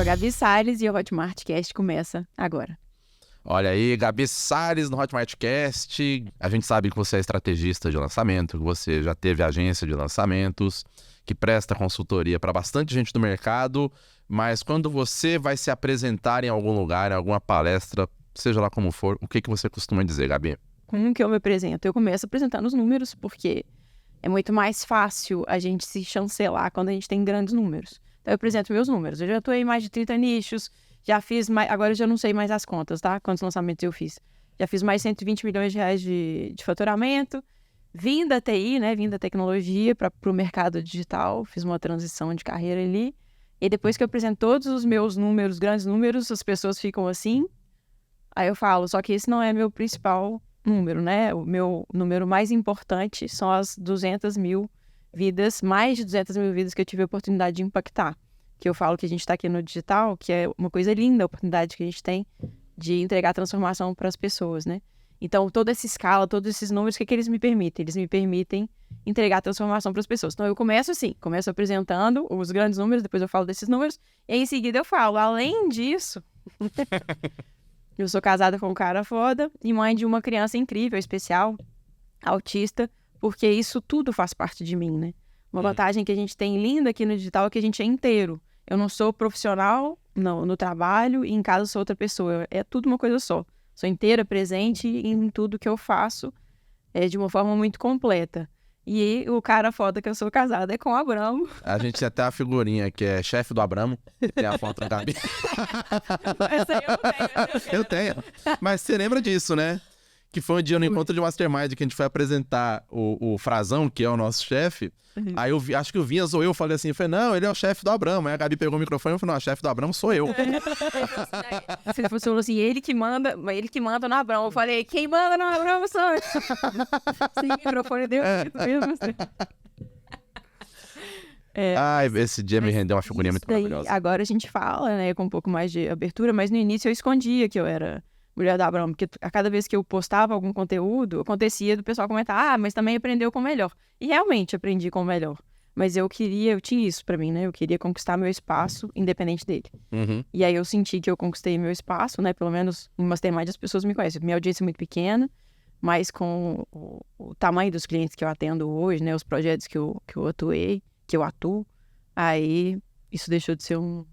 sou a Gabi Salles e o HotmartCast começa agora. Olha aí, Gabi Salles no HotmartCast. A gente sabe que você é estrategista de lançamento, que você já teve agência de lançamentos, que presta consultoria para bastante gente do mercado, mas quando você vai se apresentar em algum lugar, em alguma palestra, seja lá como for, o que você costuma dizer, Gabi? Como que eu me apresento? Eu começo apresentando os números, porque é muito mais fácil a gente se chancelar quando a gente tem grandes números. Então eu apresento meus números. Eu já estou em mais de 30 nichos, já fiz mais, agora eu já não sei mais as contas, tá? Quantos lançamentos eu fiz. Já fiz mais de 120 milhões de reais de faturamento. Vim da TI, né? Vim da tecnologia para o mercado digital. Fiz uma transição de carreira ali. E depois que eu apresento todos os meus números, grandes números, as pessoas ficam assim. Aí eu falo, só que esse não é meu principal número, né? O meu número mais importante são as 200 mil vidas, mais de 200 mil vidas que eu tive a oportunidade de impactar. Que eu falo que a gente está aqui no digital, que é uma coisa linda a oportunidade que a gente tem de entregar transformação para as pessoas, né? Então, toda essa escala, todos esses números, o que eles me permitem? Eles me permitem entregar transformação para as pessoas. Então, eu começo assim, começo apresentando os grandes números, depois eu falo desses números, e aí, em seguida eu falo, além disso, eu sou casada com um cara foda e mãe de uma criança incrível, especial, autista, porque isso tudo faz parte de mim, né? Uma vantagem que a gente tem linda aqui no digital é que a gente é inteiro. Eu não sou profissional no trabalho e em casa sou outra pessoa. É tudo uma coisa só. Sou inteira, presente em tudo que eu faço, de uma forma muito completa. E o cara foda que eu sou casada é com o Abramo. A gente tem até a figurinha que é chefe do Abramo, tem a foto da Gabi. Essa aí eu não tenho. Eu tenho. Mas você lembra disso, né? Que foi um dia no encontro de Mastermind que a gente foi apresentar o Frazão, que é o nosso chefe. Uhum. Aí acho que o Vinhas ou eu falei assim, não, ele é o chefe do Abramo. Aí a Gabi pegou o microfone e falou, não, o chefe do Abramo sou eu. Você falou assim, ele que manda no Abramo. Eu falei, quem manda no Abramo sou eu. Sim, o microfone deu mesmo. Ai, esse dia me rendeu uma figurinha muito maravilhosa. Agora a gente fala, né, com um pouco mais de abertura, mas no início eu escondia que eu era mulher da Abramo, porque a cada vez que eu postava algum conteúdo, acontecia do pessoal comentar, mas também aprendeu com o melhor. E realmente aprendi com o melhor. Mas eu tinha isso pra mim, né? Eu queria conquistar meu espaço, independente dele. Uhum. E aí eu senti que eu conquistei meu espaço, né? Pelo menos em Mastermind as pessoas me conhecem. Minha audiência é muito pequena, mas com o tamanho dos clientes que eu atendo hoje, né? Os projetos que eu atuo, aí isso deixou de ser um...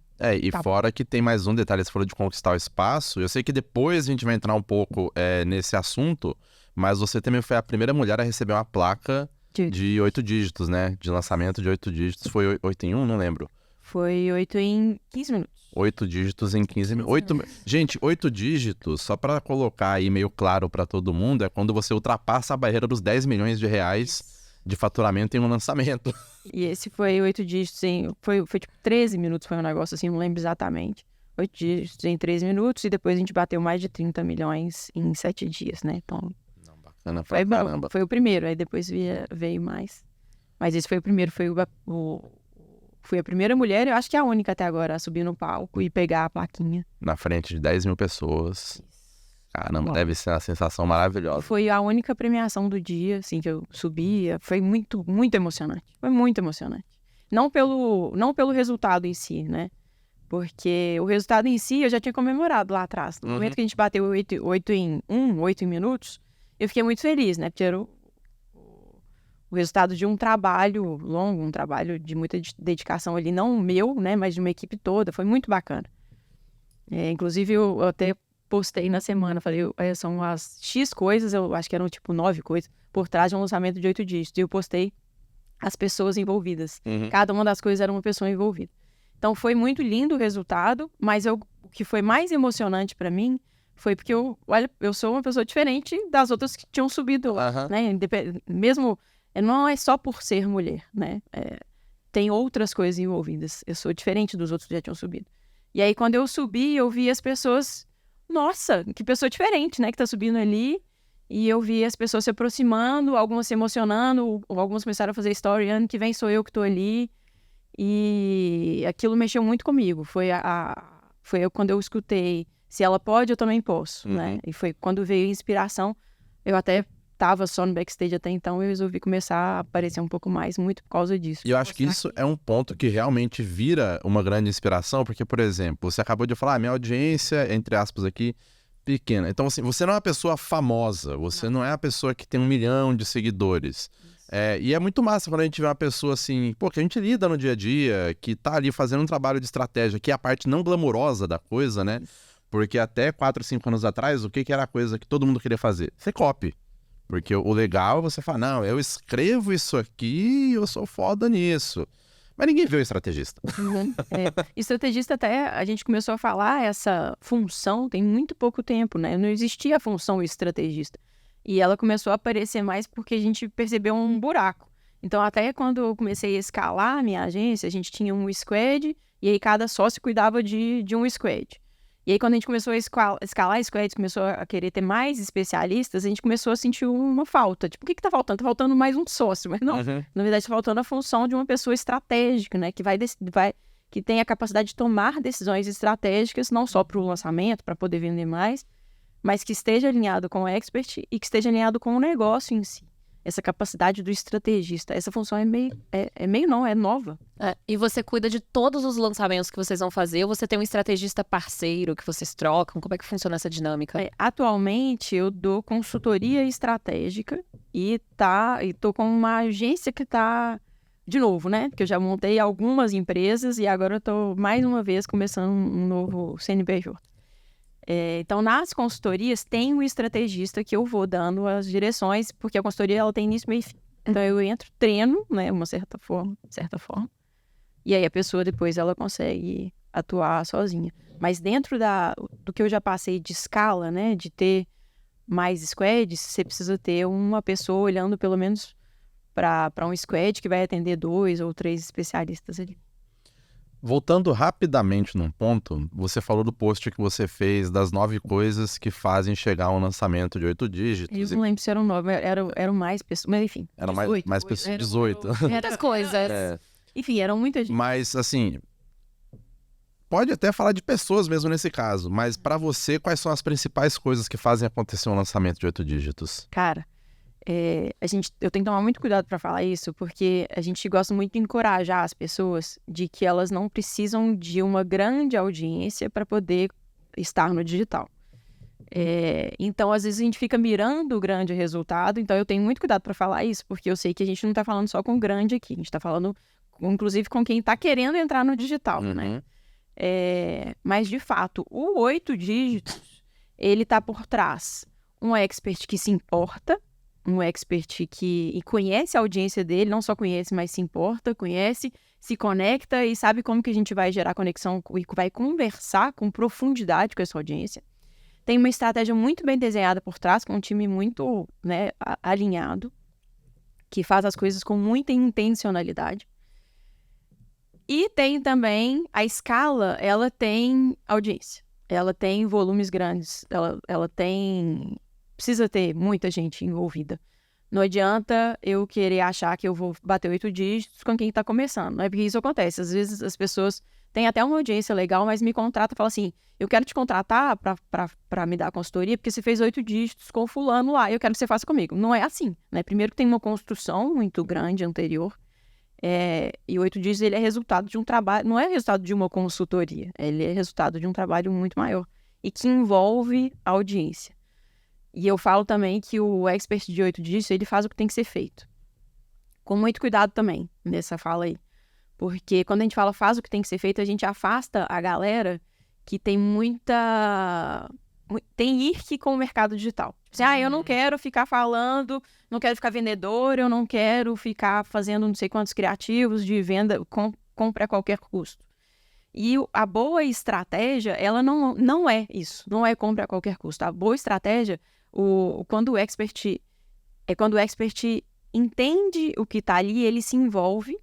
Fora que tem mais um detalhe, você falou de conquistar o espaço. Eu sei que depois a gente vai entrar um pouco nesse assunto, mas você também foi a primeira mulher a receber uma placa de 8 dígitos, né? De lançamento de 8 dígitos. Foi 8 em 1? Não lembro. Foi 8 em 15 minutos. 8 dígitos em 15 minutos. Gente, 8 dígitos, só para colocar aí meio claro para todo mundo, é quando você ultrapassa a barreira dos 10 milhões de reais de faturamento em um lançamento. E esse foi 8 dígitos foi tipo 13 minutos, foi um negócio assim, não lembro exatamente. 8 dígitos em 13 minutos e depois a gente bateu mais de 30 milhões em 7 dias, né? Então, não, bacana, foi bom, caramba. foi o primeiro, aí depois veio mais. Mas esse foi o primeiro, fui a primeira mulher, eu acho que é a única até agora, a subir no palco e pegar a plaquinha. Na frente de 10 mil pessoas. Caramba, deve ser uma sensação maravilhosa. Foi a única premiação do dia, assim, que eu subia. Foi muito, muito emocionante. Foi muito emocionante. Não pelo resultado em si, né? Porque o resultado em si eu já tinha comemorado lá atrás. No momento que a gente bateu 8 em minutos, eu fiquei muito feliz, né? Porque era o resultado de um trabalho longo, um trabalho de muita dedicação ali, não meu, né? Mas de uma equipe toda. Foi muito bacana. Inclusive, eu até postei na semana, falei, são as X coisas, eu acho que eram tipo 9 coisas, por trás de um lançamento de 8 dígitos. E eu postei as pessoas envolvidas. Uhum. Cada uma das coisas era uma pessoa envolvida. Então foi muito lindo o resultado, mas o que foi mais emocionante pra mim foi porque eu sou uma pessoa diferente das outras que tinham subido, né? Mesmo, não é só por ser mulher, né? Tem outras coisas envolvidas. Eu sou diferente dos outros que já tinham subido. E aí quando eu subi, eu vi as pessoas... Nossa, que pessoa diferente, né, que tá subindo ali. E eu vi as pessoas se aproximando, algumas se emocionando, algumas começaram a fazer story, ano que vem sou eu que tô ali. E aquilo mexeu muito comigo. Foi quando eu escutei, se ela pode, eu também posso, né? E foi quando veio a inspiração. Eu até estava só no backstage até então, eu resolvi começar a aparecer um pouco mais, muito por causa disso. E eu acho que isso é um ponto que realmente vira uma grande inspiração, porque, por exemplo, você acabou de falar, minha audiência, entre aspas aqui, pequena. Então, assim, você não é uma pessoa famosa, você não é a pessoa que tem 1 milhão de seguidores. E é muito massa quando a gente vê uma pessoa assim, pô, que a gente lida no dia a dia, que tá ali fazendo um trabalho de estratégia, que é a parte não glamourosa da coisa, né? Porque até 4, 5 anos atrás, o que era a coisa que todo mundo queria fazer? Ser copy. Porque o legal é você falar, não, eu escrevo isso aqui e eu sou foda nisso. Mas ninguém vê o estrategista. Estrategista até, a gente começou a falar essa função tem muito pouco tempo, né? Não existia a função estrategista. E ela começou a aparecer mais porque a gente percebeu um buraco. Então, até quando eu comecei a escalar a minha agência, a gente tinha um squad e aí cada sócio cuidava de um squad. E aí, quando a gente começou a escalar squads, começou a querer ter mais especialistas, a gente começou a sentir uma falta. Tipo, o que tá faltando? Tá faltando mais um sócio, mas não. Na verdade, tá faltando a função de uma pessoa estratégica, né? Que tem a capacidade de tomar decisões estratégicas, não só para o lançamento, para poder vender mais, mas que esteja alinhado com o expert e que esteja alinhado com o negócio em si. Essa capacidade do estrategista. Essa função é nova. E você cuida de todos os lançamentos que vocês vão fazer? Ou você tem um estrategista parceiro que vocês trocam? Como é que funciona essa dinâmica? Atualmente, eu dou consultoria estratégica e tô com uma agência que tá... De novo, né? Porque eu já montei algumas empresas e agora eu tô, mais uma vez, começando um novo CNPJ. Então, nas consultorias, tem um estrategista que eu vou dando as direções, porque a consultoria ela tem início, meio e fim. Então, eu entro, treino, né, uma certa forma, e aí a pessoa depois ela consegue atuar sozinha. Mas dentro do que eu já passei de escala, né, de ter mais squads, você precisa ter uma pessoa olhando pelo menos para um squad que vai atender 2 ou 3 especialistas ali. Voltando rapidamente num ponto, você falou do post que você fez das 9 coisas que fazem chegar a um lançamento de 8 dígitos. Eu não lembro se eram 9, eram mais pessoas, mas enfim. Eram mais pessoas, 18. Muitas coisas. Enfim, eram muitas gente. Mas, assim, pode até falar de pessoas mesmo nesse caso, mas pra você, quais são as principais coisas que fazem acontecer um lançamento de 8 dígitos? Cara, eu tenho que tomar muito cuidado para falar isso, porque a gente gosta muito de encorajar as pessoas de que elas não precisam de uma grande audiência para poder estar no digital. Então, às vezes, a gente fica mirando o grande resultado, então eu tenho muito cuidado para falar isso, porque eu sei que a gente não está falando só com grande aqui, a gente está falando, inclusive, com quem está querendo entrar no digital, né? Mas, de fato, o 8 dígitos, ele está por trás um expert que se importa, um expert que conhece a audiência dele, não só conhece, mas se importa, conhece, se conecta e sabe como que a gente vai gerar conexão e vai conversar com profundidade com essa audiência. Tem uma estratégia muito bem desenhada por trás, com um time muito, né, alinhado, que faz as coisas com muita intencionalidade. E tem também a escala, ela tem audiência, ela tem volumes grandes, ela precisa ter muita gente envolvida. Não adianta eu querer achar que eu vou bater 8 dígitos com quem está começando. Não é porque isso acontece. Às vezes as pessoas têm até uma audiência legal, mas me contratam e falam assim, eu quero te contratar para me dar consultoria porque você fez 8 dígitos com fulano lá e eu quero que você faça comigo. Não é assim, né? Primeiro que tem uma construção muito grande anterior. E 8 dígitos ele é resultado de um trabalho, não é resultado de uma consultoria. Ele é resultado de um trabalho muito maior e que envolve a audiência. E eu falo também que o expert de 8 dígitos, ele faz o que tem que ser feito. Com muito cuidado também nessa fala aí. Porque quando a gente fala faz o que tem que ser feito, a gente afasta a galera que tem tem IRC com o mercado digital. Assim, eu não quero ficar falando, não quero ficar vendedor, eu não quero ficar fazendo não sei quantos criativos de venda, compra a qualquer custo. E a boa estratégia, ela não é isso, não é compra a qualquer custo. A boa estratégia, quando o expert entende o que está ali, ele se envolve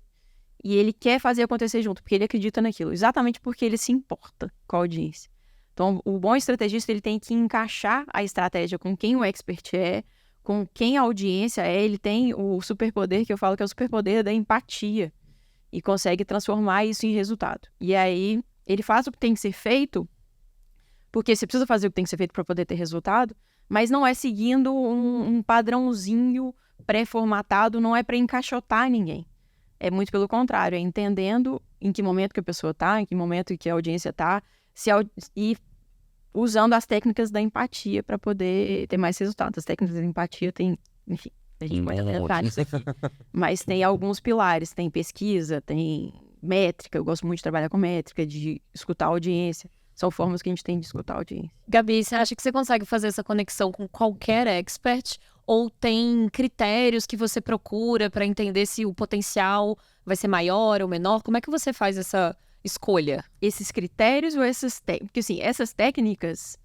e ele quer fazer acontecer junto, porque ele acredita naquilo, exatamente porque ele se importa com a audiência. Então, o bom estrategista, ele tem que encaixar a estratégia com quem o expert é, com quem a audiência é, ele tem o superpoder, que eu falo que é o superpoder da empatia, e consegue transformar isso em resultado. E aí, ele faz o que tem que ser feito, porque você precisa fazer o que tem que ser feito para poder ter resultado, mas não é seguindo um padrãozinho pré-formatado, não é para encaixotar ninguém. É muito pelo contrário, é entendendo em que momento que a pessoa está, em que momento que a audiência está, e usando as técnicas da empatia para poder ter mais resultados. As técnicas da empatia tem, enfim, a gente pode entrar nisso aqui. Mas tem alguns pilares, tem pesquisa, tem métrica, eu gosto muito de trabalhar com métrica, de escutar a audiência. São formas que a gente tem de escutar a audiência. Gabi, você acha que você consegue fazer essa conexão com qualquer expert? Ou tem critérios que você procura para entender se o potencial vai ser maior ou menor? Como é que você faz essa escolha? Esses critérios ou essas técnicas? Porque, assim, essas técnicas,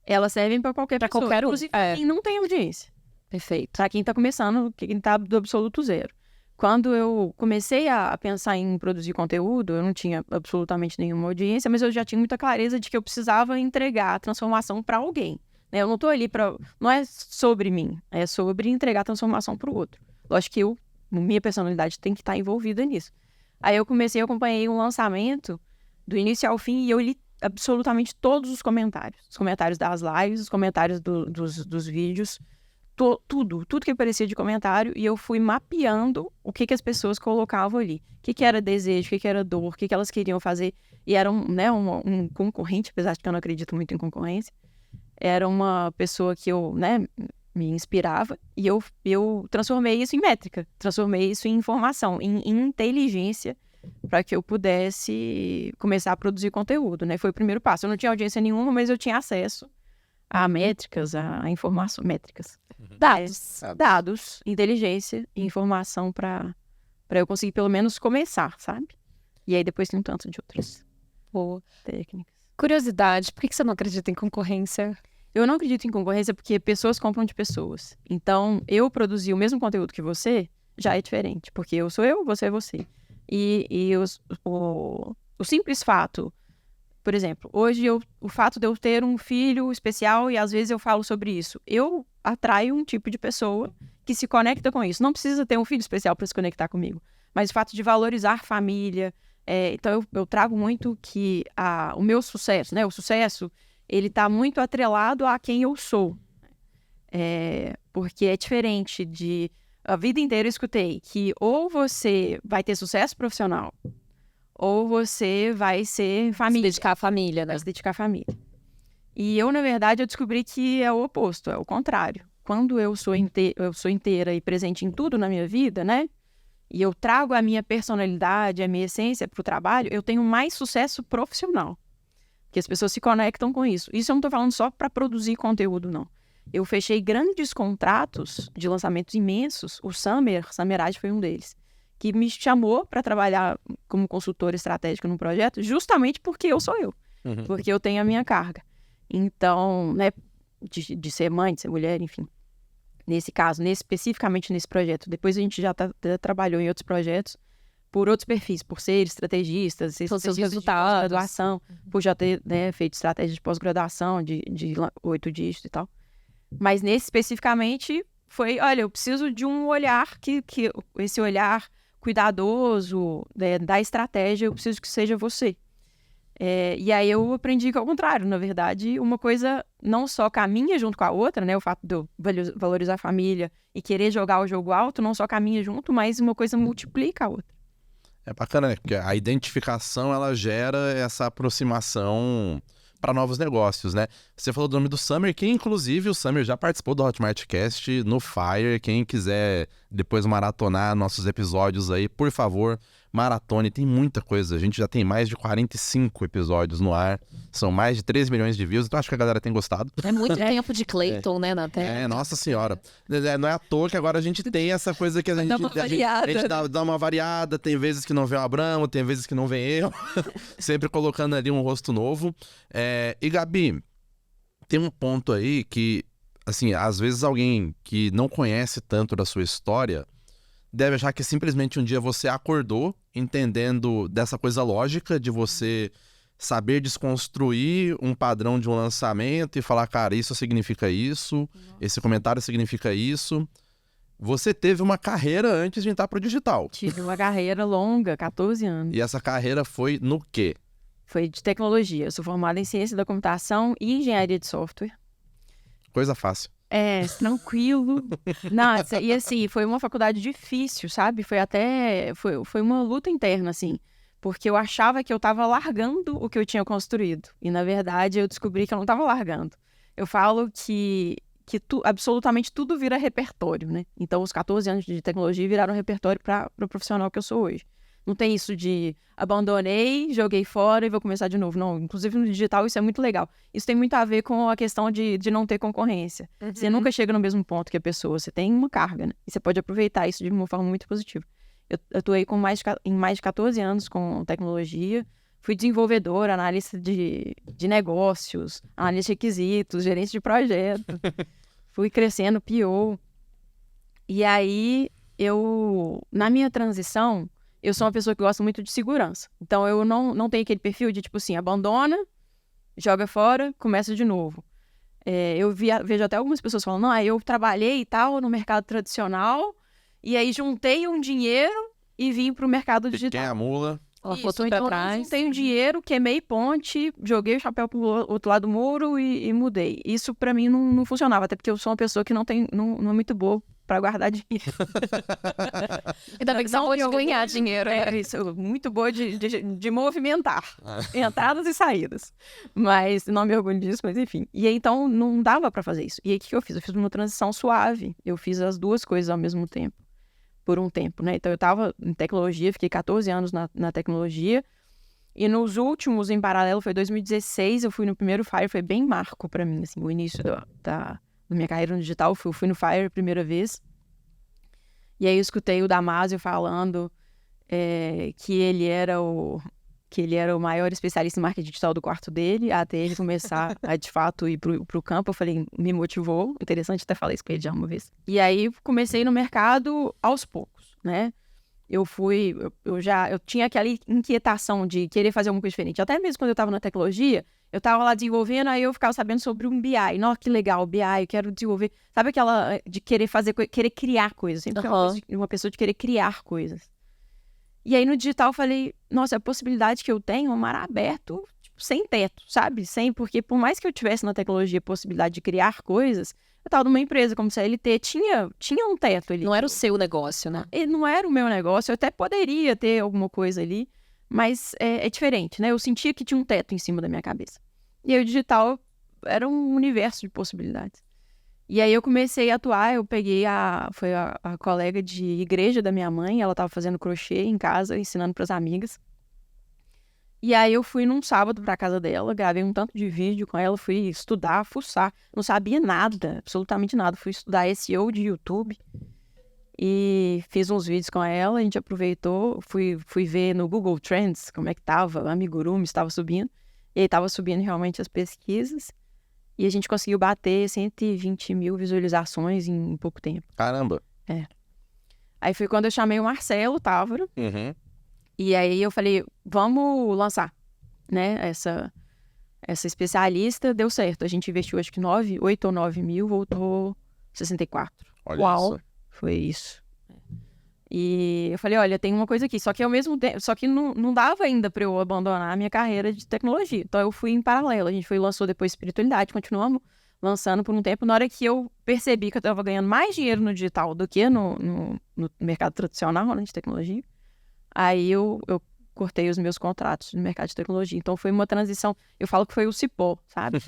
elas servem para qualquer pessoa. Qualquer um. Inclusive, quem não tem audiência. Perfeito. Para quem está começando, quem está do absoluto zero. Quando eu comecei a pensar em produzir conteúdo, eu não tinha absolutamente nenhuma audiência, mas eu já tinha muita clareza de que eu precisava entregar a transformação para alguém. Né? Eu não estou ali para... Não é sobre mim, é sobre entregar a transformação para o outro. Lógico que minha personalidade tem que estar envolvida nisso. Aí eu acompanhei um lançamento do início ao fim e eu li absolutamente todos os comentários. Os comentários das lives, os comentários dos vídeos, tudo que aparecia de comentário, e eu fui mapeando o que as pessoas colocavam ali. O que era desejo, o que era dor, o que elas queriam fazer. E era um concorrente, apesar de que eu não acredito muito em concorrência. Era uma pessoa que eu, me inspirava, e eu transformei isso em métrica, transformei isso em informação, em inteligência, para que eu pudesse começar a produzir conteúdo, né? Foi o primeiro passo. Eu não tinha audiência nenhuma, mas eu tinha acesso a métricas, a informação, métricas. Dados, inteligência e informação para eu conseguir pelo menos começar, sabe? E aí depois tem um tanto de outras técnicas. Curiosidade, por que você não acredita em concorrência? Eu não acredito em concorrência porque pessoas compram de pessoas. Então, eu produzir o mesmo conteúdo que você já é diferente, porque eu sou eu, você é você. E o simples fato, por exemplo, hoje o fato de eu ter um filho especial, e às vezes eu falo sobre isso, eu atraio um tipo de pessoa que se conecta com isso. Não precisa ter um filho especial para se conectar comigo, mas o fato de valorizar família. Então eu trago muito que o meu sucesso, né? O sucesso, ele está muito atrelado a quem eu sou. Porque é diferente de... A vida inteira eu escutei que ou você vai ter sucesso profissional, ou você vai ser família. Se dedicar à família, né? Vai se dedicar à família. E eu, na verdade, eu descobri que é o oposto, é o contrário. Quando eu sou inteira e presente em tudo na minha vida, né? E eu trago a minha personalidade, a minha essência para o trabalho, eu tenho mais sucesso profissional. Porque as pessoas se conectam com isso. Isso eu não estou falando só para produzir conteúdo, não. Eu fechei grandes contratos de lançamentos imensos. O Samerage foi um deles, que me chamou para trabalhar como consultora estratégica no projeto, justamente porque eu sou eu. Porque eu tenho a minha carga. Então, né, de ser mãe, de ser mulher, enfim. Nesse caso, especificamente nesse projeto. Depois a gente já trabalhou em outros projetos por outros perfis, por ser estrategistas, seus resultados, pós-graduação, por já ter, né, feito estratégia de pós-graduação, de 8 dígitos e tal. Mas nesse especificamente foi, olha, eu preciso de um olhar que esse olhar cuidadoso, né, da estratégia, eu preciso que seja você. E aí eu aprendi que, ao contrário, na verdade, uma coisa não só caminha junto com a outra, né? O fato de eu valorizar a família e querer jogar o jogo alto não só caminha junto, mas uma coisa multiplica a outra. É bacana, né? Porque a identificação, ela gera essa aproximação para novos negócios, né? Você falou do nome do Summer, que inclusive o Summer já participou do Hotmartcast no Fire. Quem quiser depois maratonar nossos episódios aí, por favor, maratone, tem muita coisa. A gente já tem mais de 45 episódios no ar, são mais de 3 milhões de views, então acho que a galera tem gostado. É muito tempo de Clayton, né, na tela. Nossa senhora. Não é à toa que agora a gente tem essa coisa que a gente dá uma variada, tem vezes que não vem o Abramo, tem vezes que não vem eu, sempre colocando ali um rosto novo. E Gabi, tem um ponto aí que, assim, às vezes alguém que não conhece tanto da sua história deve achar que simplesmente um dia você acordou entendendo dessa coisa lógica de você saber desconstruir um padrão de um lançamento e falar, cara, isso significa isso, esse comentário significa isso. Você teve uma carreira antes de entrar pro digital. Tive uma carreira longa, 14 anos. E essa carreira foi no quê? Foi de tecnologia. Eu sou formada em ciência da computação e engenharia de software. Coisa fácil. Tranquilo. Nossa, e assim, foi uma faculdade difícil, sabe? Foi uma luta interna, assim. Porque eu achava que eu tava largando o que eu tinha construído. E, na verdade, eu descobri que eu não tava largando. Eu falo que absolutamente tudo vira repertório, né? Então, os 14 anos de tecnologia viraram repertório para o profissional que eu sou hoje. Não tem isso de abandonei, joguei fora e vou começar de novo. Não, inclusive no digital isso é muito legal. Isso tem muito a ver com a questão de não ter concorrência. Você nunca chega no mesmo ponto que a pessoa, você tem uma carga, né? E você pode aproveitar isso de uma forma muito positiva. Eu atuei em mais de 14 anos com tecnologia, fui desenvolvedora, analista de negócios, analista de requisitos, gerente de projeto. Fui crescendo, PO. E aí, na minha transição, eu sou uma pessoa que gosta muito de segurança. Então, eu não tenho aquele perfil de, tipo assim, abandona, joga fora, começa de novo. Eu vejo até algumas pessoas falando, não, eu trabalhei e tal no mercado tradicional, e aí juntei um dinheiro e vim pro mercado digital. Quem é a mula? Ela botou pra trás. Juntei um dinheiro, queimei ponte, joguei o chapéu pro outro lado do muro e mudei. Isso pra mim não funcionava, até porque eu sou uma pessoa que não é muito boa pra guardar dinheiro. Ainda bem que você pode ganhar dinheiro. Isso, muito boa de movimentar. Entradas e saídas. Mas não me orgulho disso, mas enfim. E aí, então, não dava pra fazer isso. E aí, o que eu fiz? Eu fiz uma transição suave. Eu fiz as duas coisas ao mesmo tempo. Por um tempo, né? Então, eu tava em tecnologia, fiquei 14 anos na tecnologia. E nos últimos, em paralelo, foi 2016, eu fui no primeiro Fire, foi bem marco pra mim, assim, o início da minha carreira no digital. Eu fui no Fire a primeira vez. E aí eu escutei o Damásio falando que ele era o maior especialista em marketing digital do quarto dele, até ele começar a, de fato, ir pro campo. Eu falei, me motivou. Interessante, até falei isso com ele já uma vez. E aí, comecei no mercado aos poucos, né? Eu tinha aquela inquietação de querer fazer alguma coisa diferente. Até mesmo quando eu estava na tecnologia, eu estava lá desenvolvendo, aí eu ficava sabendo sobre um BI. Nossa, que legal, BI, eu quero desenvolver. Sabe aquela de querer querer criar coisas? Sempre fui uma pessoa de querer criar coisas. E aí, no digital, eu falei, nossa, a possibilidade que eu tenho é um mar aberto, tipo, sem teto, sabe? Porque por mais que eu tivesse na tecnologia a possibilidade de criar coisas, eu estava numa empresa como CLT, tinha um teto ali. Não era o seu negócio, né? Não era o meu negócio, eu até poderia ter alguma coisa ali, mas é diferente, né? Eu sentia que tinha um teto em cima da minha cabeça. E aí, o digital era um universo de possibilidades. E aí eu comecei a atuar, eu peguei foi a colega de igreja da minha mãe, ela estava fazendo crochê em casa, ensinando para as amigas. E aí eu fui num sábado para casa dela, gravei um tanto de vídeo com ela, fui estudar, fuçar, não sabia nada, absolutamente nada. Fui estudar SEO de YouTube e fiz uns vídeos com ela, a gente aproveitou, fui ver no Google Trends como é que tava, o Amigurumi estava subindo, e aí estava subindo realmente as pesquisas. E a gente conseguiu bater 120 mil visualizações em pouco tempo. Caramba. Aí foi quando eu chamei o Marcelo Távora. Uhum. E aí eu falei, vamos lançar, né? Essa especialista deu certo. A gente investiu acho que 8 ou 9 mil, voltou 64. Olha isso. Foi isso. E eu falei, olha, tem uma coisa aqui, só que ao mesmo tempo, só que não dava ainda para eu abandonar a minha carreira de tecnologia. Então eu fui em paralelo, a gente lançou depois espiritualidade, continuamos lançando por um tempo. Na hora que eu percebi que eu estava ganhando mais dinheiro no digital do que no mercado tradicional, né, de tecnologia, aí eu cortei os meus contratos no mercado de tecnologia. Então foi uma transição, eu falo que foi o cipó, sabe?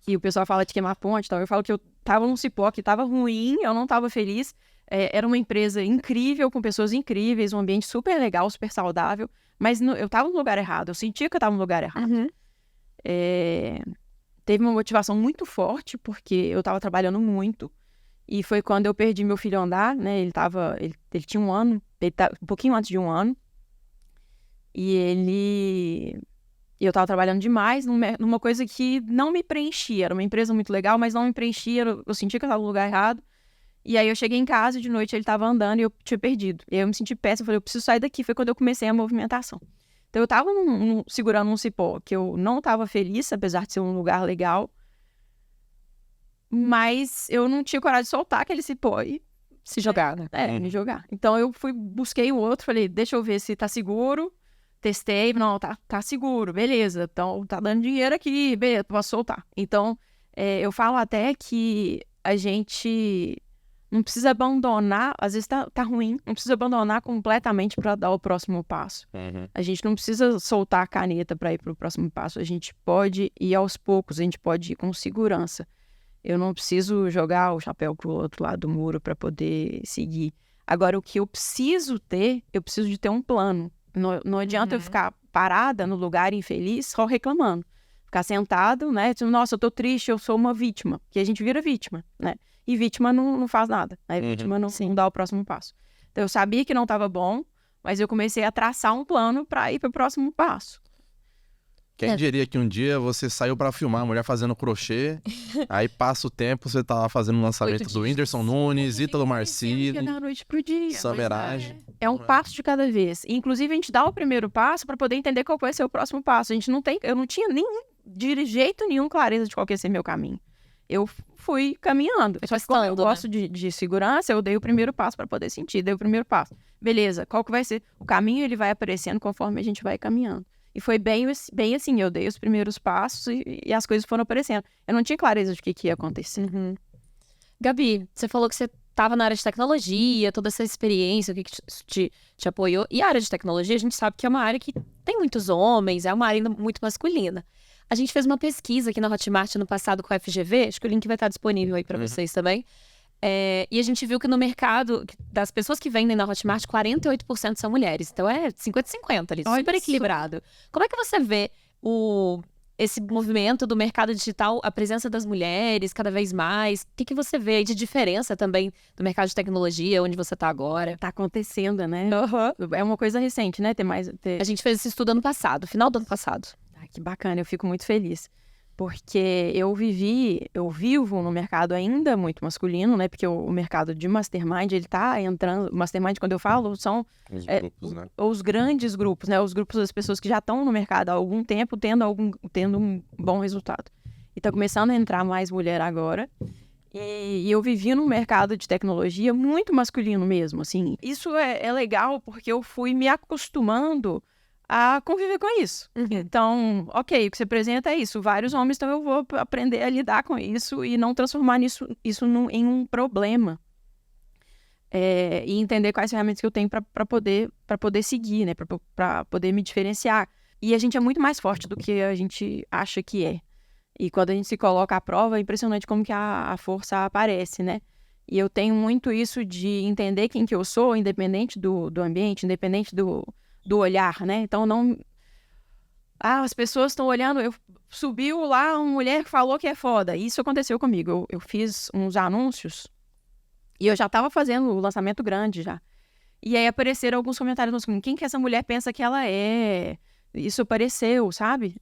E o pessoal fala de queimar ponte, então eu falo que eu tava num cipó que tava ruim, eu não tava feliz. Era uma empresa incrível, com pessoas incríveis, um ambiente super legal, super saudável, mas eu tava no lugar errado, eu sentia que eu tava no lugar errado. Uhum. Teve uma motivação muito forte, porque eu tava trabalhando muito, e foi quando eu perdi meu filho a andar, né, ele tinha um ano, um pouquinho antes de um ano, e eu tava trabalhando demais numa coisa que não me preenchia, era uma empresa muito legal, mas não me preenchia, eu sentia que eu tava no lugar errado. E aí eu cheguei em casa, de noite ele tava andando e eu tinha perdido. E aí eu me senti péssima, eu falei, eu preciso sair daqui. Foi quando eu comecei a movimentação. Então eu tava segurando um cipó que eu não tava feliz, apesar de ser um lugar legal. Mas eu não tinha coragem de soltar aquele cipó e se jogar, né? me jogar. Então eu busquei o outro, falei, deixa eu ver se tá seguro. Testei, não, tá seguro, beleza. Então tá dando dinheiro aqui, beleza, posso soltar. Então Eu falo até que a gente não precisa abandonar, às vezes tá ruim, não precisa abandonar completamente para dar o próximo passo. A gente não precisa soltar a caneta para ir para o próximo passo. A gente pode ir aos poucos, a gente pode ir com segurança. Eu não preciso jogar o chapéu pro outro lado do muro para poder seguir. Agora, o que eu preciso de ter um plano. Não adianta eu ficar parada no lugar infeliz só reclamando. Ficar sentado, né? Nossa, eu tô triste, eu sou uma vítima. Que a gente vira vítima, né? E vítima não faz nada, né? Vítima não dá o próximo passo. Então, eu sabia que não estava bom, mas eu comecei a traçar um plano para ir para o próximo passo. Quem diria que um dia você saiu pra filmar a mulher fazendo crochê, aí passa o tempo, você tá lá fazendo o lançamento do Whindersson Nunes, Ítalo Marcilli, Da noite pro dia. Samerage. É um passo de cada vez. Inclusive, a gente dá o primeiro passo para poder entender qual vai ser o próximo passo. Eu não tinha de jeito nenhum clareza de qual ia ser meu caminho. Eu fui caminhando. Só que como eu gosto de segurança, eu dei o primeiro passo para poder sentir. Dei o primeiro passo. Beleza, qual que vai ser? O caminho, ele vai aparecendo conforme a gente vai caminhando. E foi bem assim, eu dei os primeiros passos e as coisas foram aparecendo. Eu não tinha clareza de que ia acontecer. Gabi, você falou que você estava na área de tecnologia, toda essa experiência, o que te apoiou. E a área de tecnologia, a gente sabe que é uma área que tem muitos homens, é uma área ainda muito masculina. A gente fez uma pesquisa aqui na Hotmart no passado com a FGV, acho que o link vai estar disponível aí para vocês também. E a gente viu que no mercado, das pessoas que vendem na Hotmart, 48% são mulheres. Então é 50-50 ali, super equilibrado. Como é que você vê esse movimento do mercado digital, a presença das mulheres cada vez mais? O que você vê aí de diferença também do mercado de tecnologia, onde você está agora? Tá acontecendo, né? É uma coisa recente, né? A gente fez esse estudo ano passado, final do ano passado. Que bacana, eu fico muito feliz. Porque eu vivo no mercado ainda muito masculino, né? Porque o mercado de mastermind, ele tá entrando... Mastermind, quando eu falo, são Os grupos, né? Os grandes grupos, né? Os grupos das pessoas que já estão no mercado há algum tempo, tendo um bom resultado. E tá começando a entrar mais mulher agora. E eu vivi num mercado de tecnologia muito masculino mesmo, assim. Isso é legal porque eu fui me acostumando a conviver com isso. Então, ok, o que você apresenta é isso. Vários homens, então eu vou aprender a lidar com isso e não transformar isso em um problema. E entender quais ferramentas que eu tenho para poder seguir, né? Para poder me diferenciar. E a gente é muito mais forte do que a gente acha que é. E quando a gente se coloca à prova, é impressionante como que a força aparece, né? E eu tenho muito isso de entender quem que eu sou, independente do ambiente, independente do olhar, né? Então, não... as pessoas estão olhando... Subiu lá uma mulher que falou que é foda. Isso aconteceu comigo. Eu fiz uns anúncios e eu já estava fazendo o lançamento grande já. E aí apareceram alguns comentários no segundo. Quem que essa mulher pensa que ela é? Isso apareceu, sabe?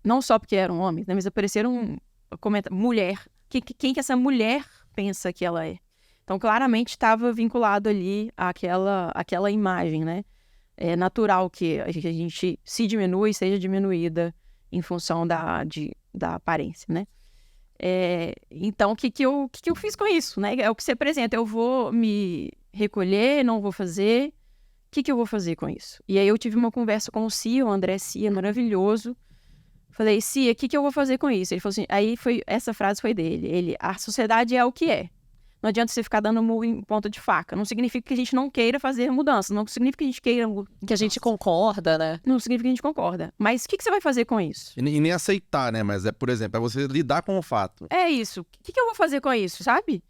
Não só porque eram homens, né? Mas apareceram comentários. Mulher. Quem que essa mulher pensa que ela é? Então, claramente, estava vinculado ali àquela imagem, né? É natural que a gente se diminua e seja diminuída em função da aparência, né? Então, o que eu fiz com isso, né? É o que você apresenta. Eu vou me recolher, não vou fazer. O que eu vou fazer com isso? E aí eu tive uma conversa com o Cia, o André Cia, maravilhoso. Falei, Cia, o que eu vou fazer com isso? Ele falou assim, essa frase foi dele. A sociedade é o que é. Não adianta você ficar dando murro em ponta de faca. Não significa que a gente não queira fazer mudança. Não significa que a gente queira... Que a gente concorda, né? Não significa que a gente concorda. Mas o que você vai fazer com isso? E nem aceitar, né? Mas por exemplo, você lidar com o fato. É isso. O que eu vou fazer com isso, sabe?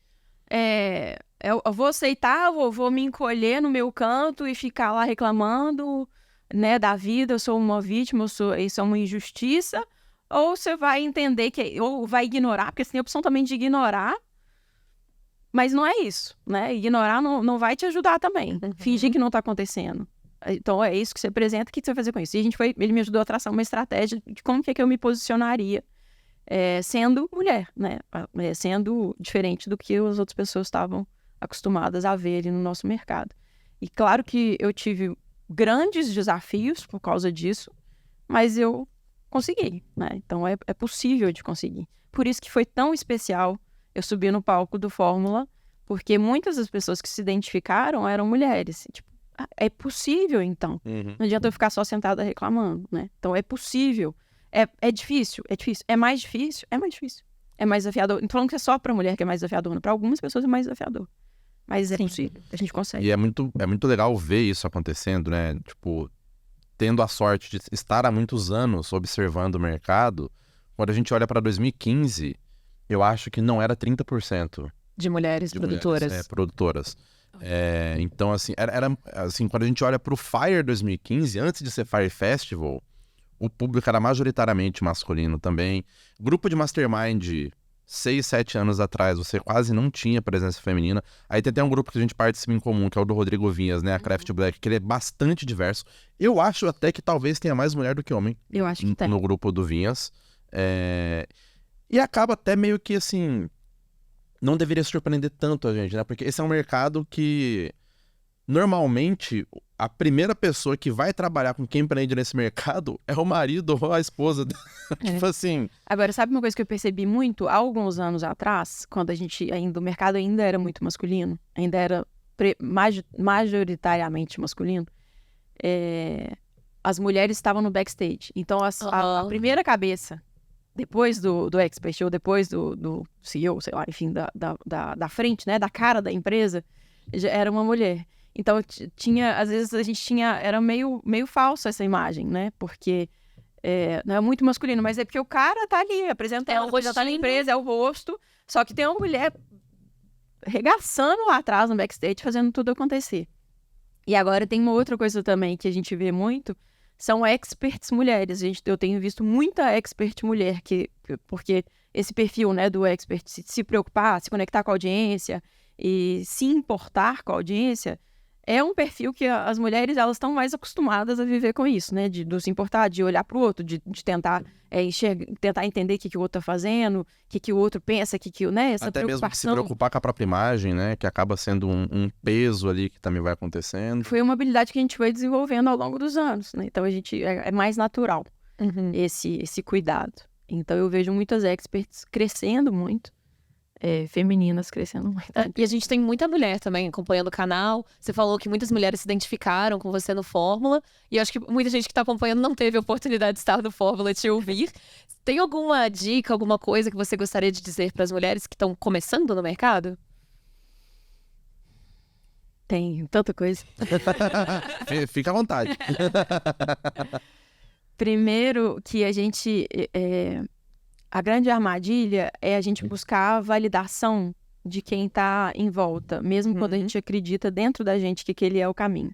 Eu vou aceitar, vou me encolher no meu canto e ficar lá reclamando, né, da vida. Eu sou uma vítima, isso é uma injustiça. Ou você vai entender ou vai ignorar, porque você tem a opção também de ignorar. Mas não é isso, né? Ignorar não vai te ajudar também. Fingir que não está acontecendo. Então, é isso que você apresenta, o que você vai fazer com isso? E ele me ajudou a traçar uma estratégia de como que eu me posicionaria sendo mulher, né? Sendo diferente do que as outras pessoas estavam acostumadas a ver ali no nosso mercado. E claro que eu tive grandes desafios por causa disso, mas eu consegui, né? Então, é possível de conseguir. Por isso que foi tão especial eu subi no palco do Fórmula, porque muitas das pessoas que se identificaram eram mulheres. Tipo, é possível, então. Não adianta eu ficar só sentada reclamando, né? Então, é possível. É difícil? É difícil. É mais difícil? É mais difícil. É mais desafiador. Não tô falando que é só pra mulher que é mais desafiador. Pra algumas pessoas é mais desafiador. Mas é possível. A gente consegue. E é muito legal ver isso acontecendo, né? Tipo, tendo a sorte de estar há muitos anos observando o mercado, quando a gente olha para 2015, eu acho que não era 30% De mulheres de produtoras. mulheres, produtoras. Então, assim, era assim, quando a gente olha para o Fire 2015, antes de ser Fire Festival, o público era majoritariamente masculino também. Grupo de Mastermind, 6, 7 anos atrás, você quase não tinha presença feminina. Aí tem até um grupo que a gente participa em comum, que é o do Rodrigo Vinhas, né? A Craft Black, que ele é bastante diverso. Eu acho até que talvez tenha mais mulher do que homem Eu acho que tem. no grupo do Vinhas. E acaba até meio que, assim, não deveria surpreender tanto a gente, né? Porque esse é um mercado que, normalmente, a primeira pessoa que vai trabalhar com quem empreende nesse mercado é o marido ou a esposa. Tipo assim... Agora, sabe uma coisa que eu percebi muito há alguns anos atrás, quando o mercado ainda era muito masculino, ainda era majoritariamente masculino, as mulheres estavam no backstage. Então, a primeira cabeça, depois do expert ou depois do CEO, sei lá, enfim, da frente, né, da cara da empresa, já era uma mulher. Então, às vezes era meio falso essa imagem, né, porque não é muito masculino, mas é porque o cara tá ali apresentando, apresentando a empresa, é o rosto, só que tem uma mulher regaçando lá atrás no backstage, fazendo tudo acontecer. E agora tem uma outra coisa também que a gente vê muito, são experts mulheres. Eu tenho visto muita expert mulher, porque esse perfil, né, do expert se preocupar, se conectar com a audiência e se importar com a audiência, é um perfil que as mulheres, elas estão mais acostumadas a viver com isso, né? De se importar, de olhar para o outro, de tentar tentar entender o que o outro está fazendo, o que o outro pensa, né? Essa até preocupação. mesmo se preocupar com a própria imagem, né? Que acaba sendo um peso ali que também vai acontecendo. Foi uma habilidade que a gente foi desenvolvendo ao longo dos anos, né? Então, é mais natural esse cuidado. Então, eu vejo muitas experts crescendo muito. Femininas crescendo muito. E a gente tem muita mulher também acompanhando o canal. Você falou que muitas mulheres se identificaram com você no Fórmula. E eu acho que muita gente que está acompanhando não teve a oportunidade de estar no Fórmula te ouvir. Tem alguma dica, alguma coisa que você gostaria de dizer para as mulheres que estão começando no mercado? Tem tanta coisa. Fica à vontade. Primeiro que a grande armadilha é a gente buscar a validação de quem está em volta, mesmo quando a gente acredita dentro da gente que aquele é o caminho.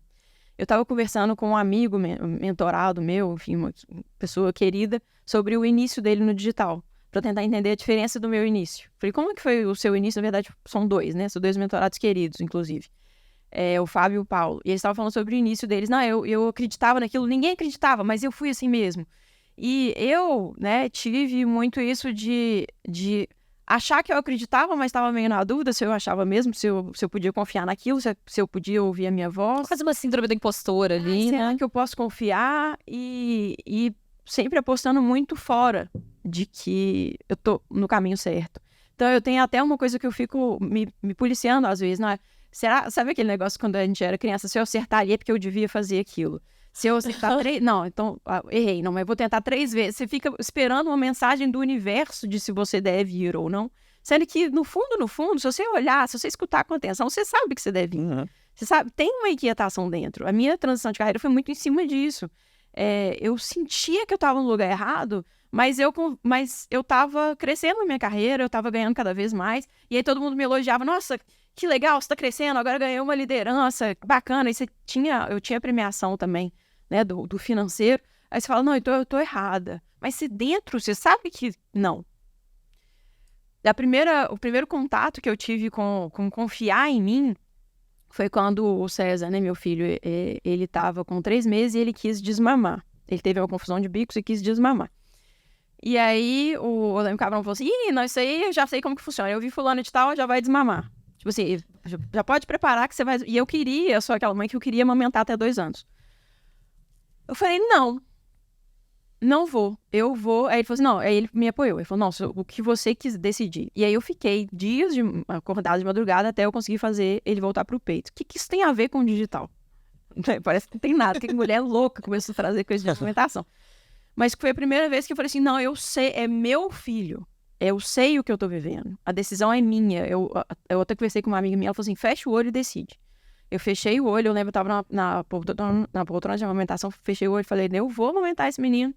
Eu estava conversando com um amigo mentorado meu, enfim, uma pessoa querida, sobre o início dele no digital, para tentar entender a diferença do meu início. Falei, como é que foi o seu início? Na verdade, são dois, né? São dois mentorados queridos, inclusive. O Fábio e o Paulo. E eles estavam falando sobre o início deles. Não, eu acreditava naquilo, ninguém acreditava, mas eu fui assim mesmo. E eu, né, tive muito isso de achar que eu acreditava, mas estava meio na dúvida se eu achava mesmo, se eu podia confiar naquilo, se eu podia ouvir a minha voz. Quase uma síndrome da impostora ali, Será que eu posso confiar? E sempre apostando muito fora de que eu tô no caminho certo. Então, eu tenho até uma coisa que eu fico me policiando às vezes, não é? Sabe aquele negócio quando a gente era criança? Se eu acertar ali é porque eu devia fazer aquilo. Se eu acertar 3... Não, então, errei. Não, mas eu vou tentar 3 vezes. Você fica esperando uma mensagem do universo de se você deve ir ou não. Sendo que, no fundo, se você olhar, se você escutar com atenção, você sabe que você deve ir. Uhum. Você sabe, tem uma inquietação dentro. A minha transição de carreira foi muito em cima disso. Eu sentia que eu estava no lugar errado, mas eu estava crescendo na minha carreira, eu estava ganhando cada vez mais. E aí todo mundo me elogiava. Nossa, que legal, você está crescendo, agora ganhou uma liderança, bacana. E eu tinha premiação também, né, do financeiro. Aí você fala, não, eu tô errada. Mas dentro, você sabe que não. O primeiro contato que eu tive com confiar em mim foi quando o César, né, meu filho, ele estava com 3 meses e ele quis desmamar. Ele teve uma confusão de bicos e quis desmamar. E aí o Olêmio Cabrão falou assim, não, isso aí eu já sei como que funciona. Eu vi fulano de tal, já vai desmamar. Tipo assim, já pode preparar que você vai... E eu sou aquela mãe que eu queria amamentar até 2 anos. Eu falei, não vou, eu vou. Aí ele falou assim, não, aí ele me apoiou. Ele falou, não, o que você quis decidir. E aí eu fiquei dias acordada de madrugada até eu conseguir fazer ele voltar pro peito. O que isso tem a ver com o digital? Parece que não tem nada, que mulher louca começou a trazer coisa de alimentação. Mas foi a primeira vez que eu falei assim, não, eu sei, é meu filho. Eu sei o que eu tô vivendo. A decisão é minha. Eu até conversei com uma amiga minha, ela falou assim, fecha o olho e decide. Eu fechei o olho, eu lembro, eu tava na poltrona de amamentação, fechei o olho e falei, eu vou amamentar esse menino.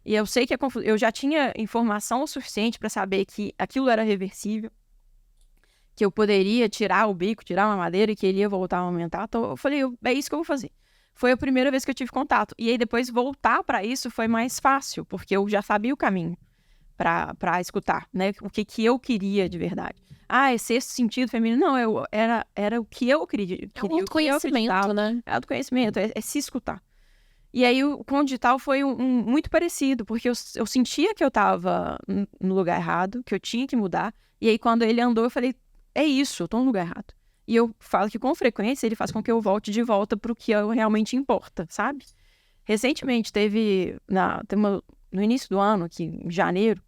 E eu sei que eu já tinha informação o suficiente para saber que aquilo era reversível, que eu poderia tirar o bico, tirar a mamadeira e que ele ia voltar a amamentar. Então eu falei, é isso que eu vou fazer. Foi a primeira vez que eu tive contato. E aí depois voltar para isso foi mais fácil, porque eu já sabia o caminho para escutar, né? O que eu queria de verdade. É sexto sentido feminino. Não, era o que eu queria. É um autoconhecimento, né? É autoconhecimento, é se escutar. E aí, com o digital foi muito parecido, porque eu sentia que eu estava no lugar errado, que eu tinha que mudar. E aí, quando ele andou, eu falei, é isso, eu estou no lugar errado. E eu falo que, com frequência, ele faz com que eu volte de volta para o que realmente importa, sabe? Recentemente, no início do ano, aqui em janeiro,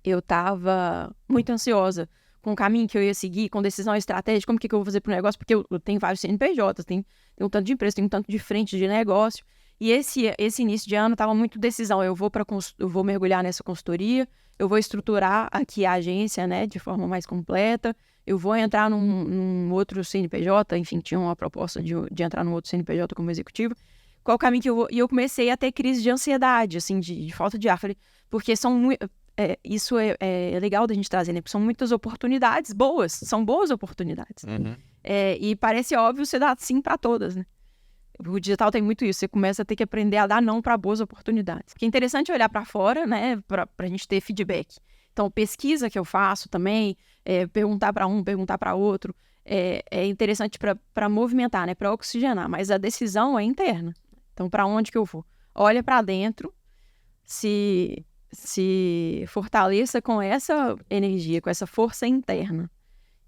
eu estava muito ansiosa com o caminho que eu ia seguir, com decisão estratégica, como que eu vou fazer para o negócio, porque eu tenho vários CNPJs, tem um tanto de empresa, tem um tanto de frente de negócio. E esse início de ano estava muito decisão. Eu vou mergulhar nessa consultoria, eu vou estruturar aqui a agência, né, de forma mais completa, eu vou entrar num outro CNPJ, enfim, tinha uma proposta de entrar num outro CNPJ como executivo. Qual o caminho que eu vou? E eu comecei a ter crise de ansiedade, assim, de falta de ar. Falei, porque isso é legal da gente trazer, né? Porque são muitas oportunidades boas, são boas oportunidades. Uhum. E parece óbvio você dar sim para todas, né? O digital tem muito isso, você começa a ter que aprender a dar não para boas oportunidades. Porque é interessante olhar para fora, né, para a gente ter feedback. Então, pesquisa que eu faço também, perguntar para um, perguntar para outro, é interessante para movimentar, né, para oxigenar, mas a decisão é interna. Então, para onde que eu vou? Olha para dentro, se fortaleça com essa energia, com essa força interna.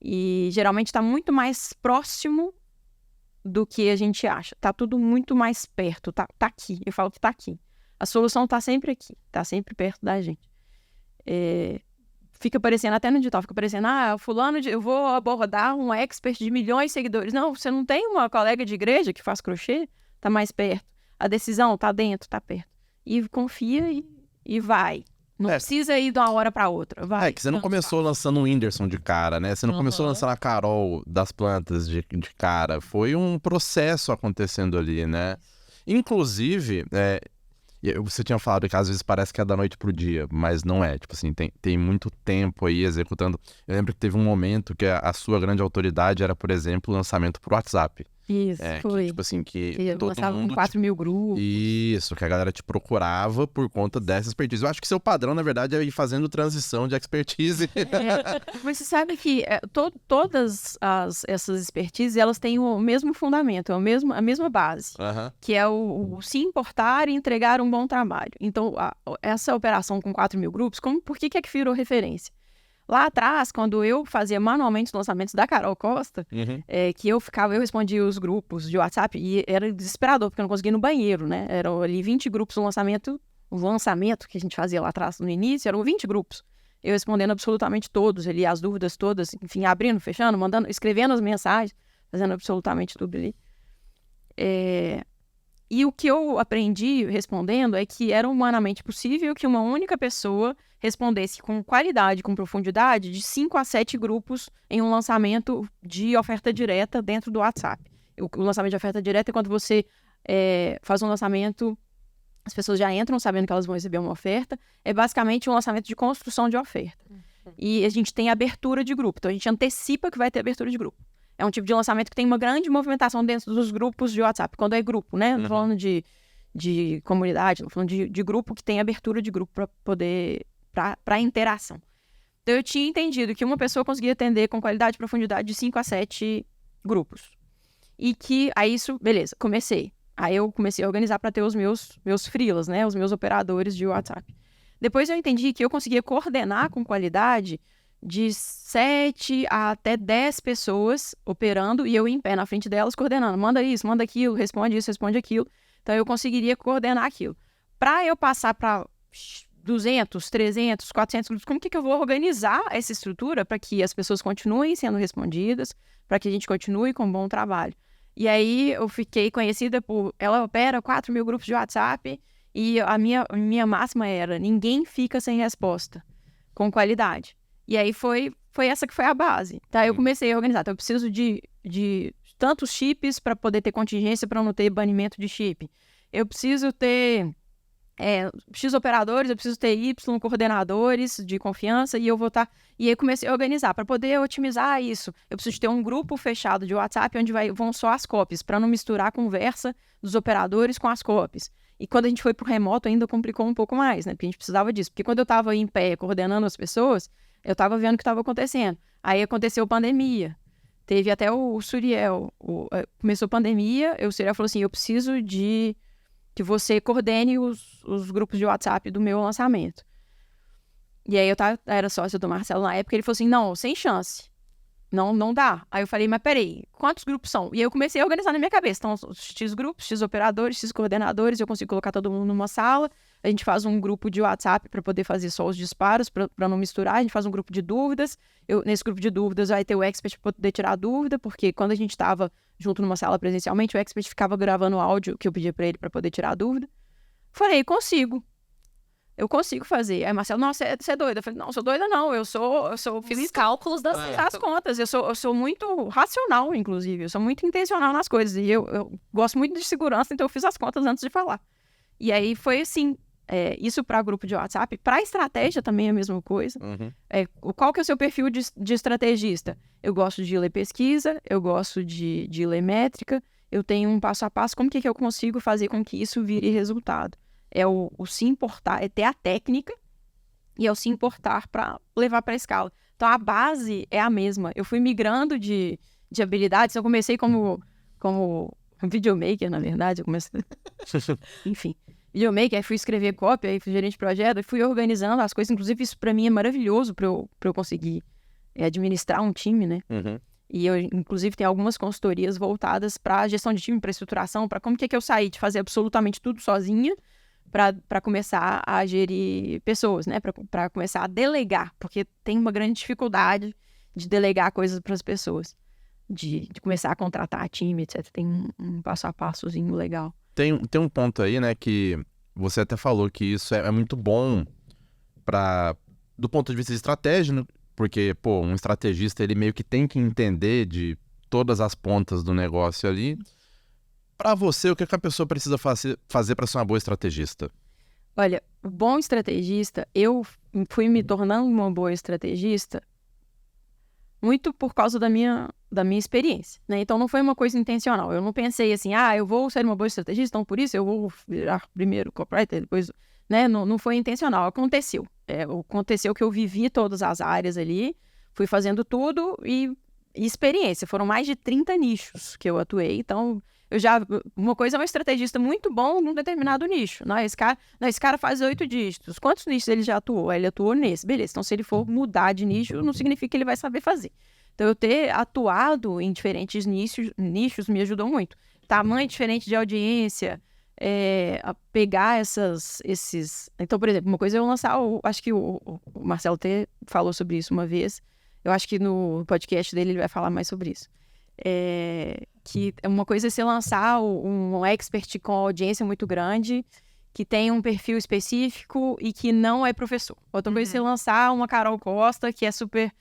E geralmente está muito mais próximo do que a gente acha. Tá tudo muito mais perto, tá aqui. Eu falo que tá aqui. A solução tá sempre aqui, tá sempre perto da gente. Fica parecendo, até no digital, fica parecendo, fulano, eu vou abordar um expert de milhões de seguidores. Não, você não tem uma colega de igreja que faz crochê? Tá mais perto. A decisão tá dentro, tá perto. E confia e vai. Não precisa ir de uma hora pra outra. Vai. Que você não começou lançando um Whindersson de cara, né? Você não começou lançando a Carol das plantas de cara. Foi um processo acontecendo ali, né? Inclusive, você tinha falado que às vezes parece que é da noite pro dia, mas não é. Tipo assim, tem muito tempo aí executando. Eu lembro que teve um momento que a sua grande autoridade era, por exemplo, o lançamento por WhatsApp. Isso, foi. Que, tipo assim, que eu todo lançava mundo com 4 mil grupos. Isso, que a galera te procurava por conta dessa expertise. Eu acho que seu padrão, na verdade, é ir fazendo transição de expertise. Mas você sabe que todas essas expertises, elas têm o mesmo fundamento, a mesma base, que é o se importar e entregar um bom trabalho. Então, essa operação com 4 mil grupos, por que é que virou referência? Lá atrás, quando eu fazia manualmente os lançamentos da Carol Costa, que eu respondia os grupos de WhatsApp e era desesperador, porque eu não conseguia ir no banheiro, né? Eram ali 20 grupos no lançamento, o lançamento que a gente fazia lá atrás no início, eram 20 grupos. Eu respondendo absolutamente todos ali, as dúvidas todas, enfim, abrindo, fechando, mandando, escrevendo as mensagens, fazendo absolutamente tudo ali. E o que eu aprendi respondendo é que era humanamente possível que uma única pessoa respondesse com qualidade, com profundidade, de 5 a 7 grupos em um lançamento de oferta direta dentro do WhatsApp. O lançamento de oferta direta é quando você faz um lançamento, as pessoas já entram sabendo que elas vão receber uma oferta, é basicamente um lançamento de construção de oferta. E a gente tem abertura de grupo, então a gente antecipa que vai ter abertura de grupo. É um tipo de lançamento que tem uma grande movimentação dentro dos grupos de WhatsApp, quando é grupo, né? Não tô falando de comunidade, não tô falando de grupo que tem abertura de grupo para poder, para interação. Então eu tinha entendido que uma pessoa conseguia atender com qualidade e profundidade de 5 a 7 grupos. E que, aí isso, beleza, comecei. Aí eu comecei a organizar para ter os meus freelas, né? Os meus operadores de WhatsApp. Depois eu entendi que eu conseguia coordenar com qualidade de 7 a até 10 pessoas operando e eu em pé na frente delas coordenando. Manda isso, manda aquilo, responde isso, responde aquilo. Então eu conseguiria coordenar aquilo. Para eu passar para 200, 300, 400 grupos, como que eu vou organizar essa estrutura para que as pessoas continuem sendo respondidas, para que a gente continue com um bom trabalho? E aí eu fiquei conhecida ela opera 4 mil grupos de WhatsApp E a minha máxima era, ninguém fica sem resposta, com qualidade. E aí foi essa que foi a base, tá? Eu comecei a organizar. Então, eu preciso de tantos chips para poder ter contingência para não ter banimento de chip. Eu preciso ter X operadores, eu preciso ter Y coordenadores de confiança e eu vou estar... E aí eu comecei a organizar para poder otimizar isso. Eu preciso ter um grupo fechado de WhatsApp onde vão só as copies, para não misturar a conversa dos operadores com as copies. E quando a gente foi pro remoto ainda complicou um pouco mais, né? Porque a gente precisava disso. Porque quando eu estava em pé coordenando as pessoas, eu estava vendo o que estava acontecendo. Aí aconteceu pandemia. Teve até o Suriel. Começou a pandemia, o Suriel falou assim, eu preciso que você coordene os grupos de WhatsApp do meu lançamento. E aí eu era sócio do Marcelo na época, ele falou assim, não, sem chance. Não dá. Aí eu falei, mas peraí, quantos grupos são? E aí eu comecei a organizar na minha cabeça. Então, X grupos, X operadores, X coordenadores, eu consigo colocar todo mundo numa sala, a gente faz um grupo de WhatsApp para poder fazer só os disparos, para não misturar, a gente faz um grupo de dúvidas. Nesse grupo de dúvidas vai ter o expert para poder tirar a dúvida, porque quando a gente estava junto numa sala presencialmente, o expert ficava gravando o áudio que eu pedia para ele para poder tirar a dúvida. Falei, eu consigo fazer. Aí Marcelo, nossa, você é doida. Eu falei, não, sou doida não, eu Fiz os cálculos das contas, eu sou muito racional, inclusive, eu sou muito intencional nas coisas, e eu gosto muito de segurança, então eu fiz as contas antes de falar. E aí foi assim, isso para grupo de WhatsApp, para estratégia também é a mesma coisa. Qual que é o seu perfil de estrategista? Eu gosto de ler pesquisa, eu gosto de ler métrica, eu tenho um passo a passo, como que eu consigo fazer com que isso vire resultado? É o se importar, é ter a técnica e é o se importar para levar para a escala. Então, a base é a mesma. Eu fui migrando de habilidades. Eu comecei como videomaker, na verdade. Eu comecei... Enfim, videomaker, aí fui escrever cópia, aí fui gerente de projeto, aí fui organizando as coisas. Inclusive, isso para mim é maravilhoso para eu conseguir administrar um time, né? E eu, inclusive, tenho algumas consultorias voltadas para gestão de time, para estruturação, para como que eu saí de fazer absolutamente tudo sozinha para começar a gerir pessoas, né? Para começar a delegar, porque tem uma grande dificuldade de delegar coisas para as pessoas, de começar a contratar time, etc. Tem um passo a passozinho legal. Tem um ponto aí, né, que você até falou que isso é muito bom do ponto de vista de estratégia, né? Porque, um estrategista, ele meio que tem que entender de todas as pontas do negócio ali. Para você, o que a pessoa precisa fazer para ser uma boa estrategista? Olha, o bom estrategista, eu fui me tornando uma boa estrategista muito por causa da minha experiência, né? Então, não foi uma coisa intencional. Eu não pensei assim, eu vou ser uma boa estrategista, então por isso eu vou virar primeiro copywriter, depois... Né? Não foi intencional, aconteceu. Aconteceu que eu vivi todas as áreas ali, fui fazendo tudo e experiência. Foram mais de 30 nichos que eu atuei, então... Uma coisa é um estrategista muito bom num determinado nicho. Não, esse cara faz 8 dígitos. Quantos nichos ele já atuou? Ele atuou nesse. Beleza. Então, se ele for mudar de nicho, não significa que ele vai saber fazer. Então, eu ter atuado em diferentes nichos me ajudou muito. Tamanho diferente de audiência, a pegar esses... Então, por exemplo, uma coisa é eu lançar... Acho que o Marcelo até falou sobre isso uma vez. Eu acho que no podcast dele ele vai falar mais sobre isso. Que uma coisa é você lançar um expert com audiência muito grande, que tem um perfil específico e que não é professor. Outra coisa é você lançar uma Carol Costa, que é super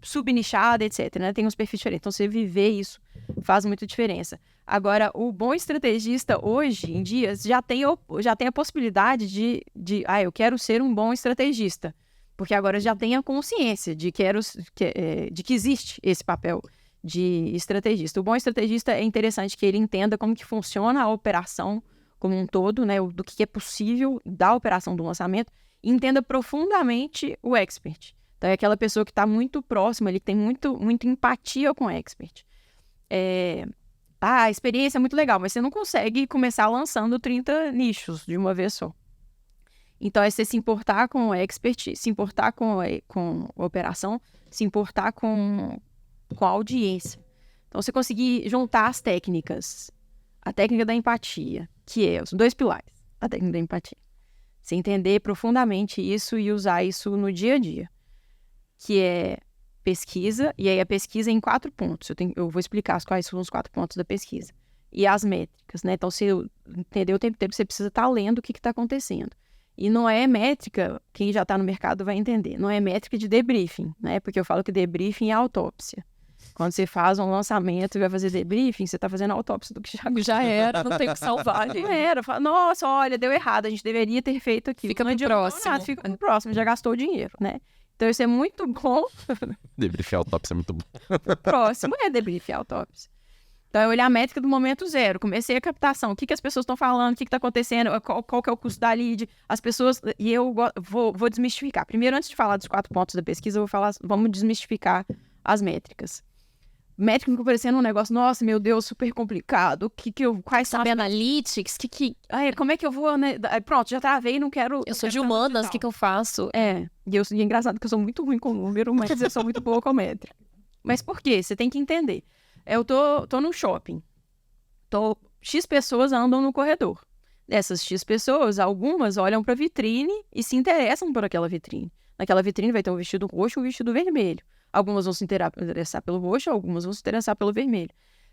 subnichada, etc. Né? Tem uns perfis diferentes. Então, você viver isso faz muita diferença. Agora, o bom estrategista, hoje em dia, já tem a possibilidade de eu quero ser um bom estrategista. Porque agora já tem a consciência de que existe esse papel de estrategista. O bom estrategista é interessante que ele entenda como que funciona a operação como um todo, né, do que é possível da operação do lançamento, e entenda profundamente o expert. Então, é aquela pessoa que está muito próxima, ele tem muito empatia com o expert. A experiência é muito legal, mas você não consegue começar lançando 30 nichos de uma vez só. Então, é você se importar com o expert, se importar com a operação, se importar com a audiência. Então, você conseguir juntar as técnicas. A técnica da empatia, que é os 2 pilares. A técnica da empatia. Você entender profundamente isso e usar isso no dia a dia. Que é pesquisa, e aí a pesquisa em 4 pontos. Eu vou explicar quais são os 4 pontos da pesquisa. e as métricas, né? Então, você entendeu o tempo inteiro, você precisa estar lendo o que está acontecendo. E não é métrica, quem já está no mercado vai entender, não é métrica de debriefing, né? Porque eu falo que debriefing é autópsia. Quando você faz um lançamento e vai fazer debriefing, você está fazendo autópsia do que já era, não tem o que salvar. Não era. Fala, nossa, olha, deu errado, a gente deveria ter feito aquilo. Fica pro próximo. Nada, fica pro próximo, já gastou o dinheiro, né? Então isso é muito bom. Debriefing autópsia é muito bom. O próximo é debriefing autópsia. Então, eu olhei a métrica do momento zero, comecei a captação, o que as pessoas estão falando, o que está acontecendo, qual que é o custo da lead, as pessoas, e eu vou desmistificar. Primeiro, antes de falar dos 4 pontos da pesquisa, vamos desmistificar as métricas. Métrica fica parecendo um negócio, nossa, meu Deus, super complicado, quais são... Sabe, analytics, como é que eu vou, né? Pronto, já travei, não quero... Eu sou de humanas, o que eu faço? E é engraçado que eu sou muito ruim com número, mas eu sou muito boa com métrica. Mas por quê? Você tem que entender. Eu tô no shopping. X pessoas andam no corredor. Dessas X pessoas, algumas olham para a vitrine e se interessam por aquela vitrine. Naquela vitrine vai ter um vestido roxo e um vestido vermelho. Algumas vão se interessar pelo roxo, algumas vão se interessar pelo vermelho.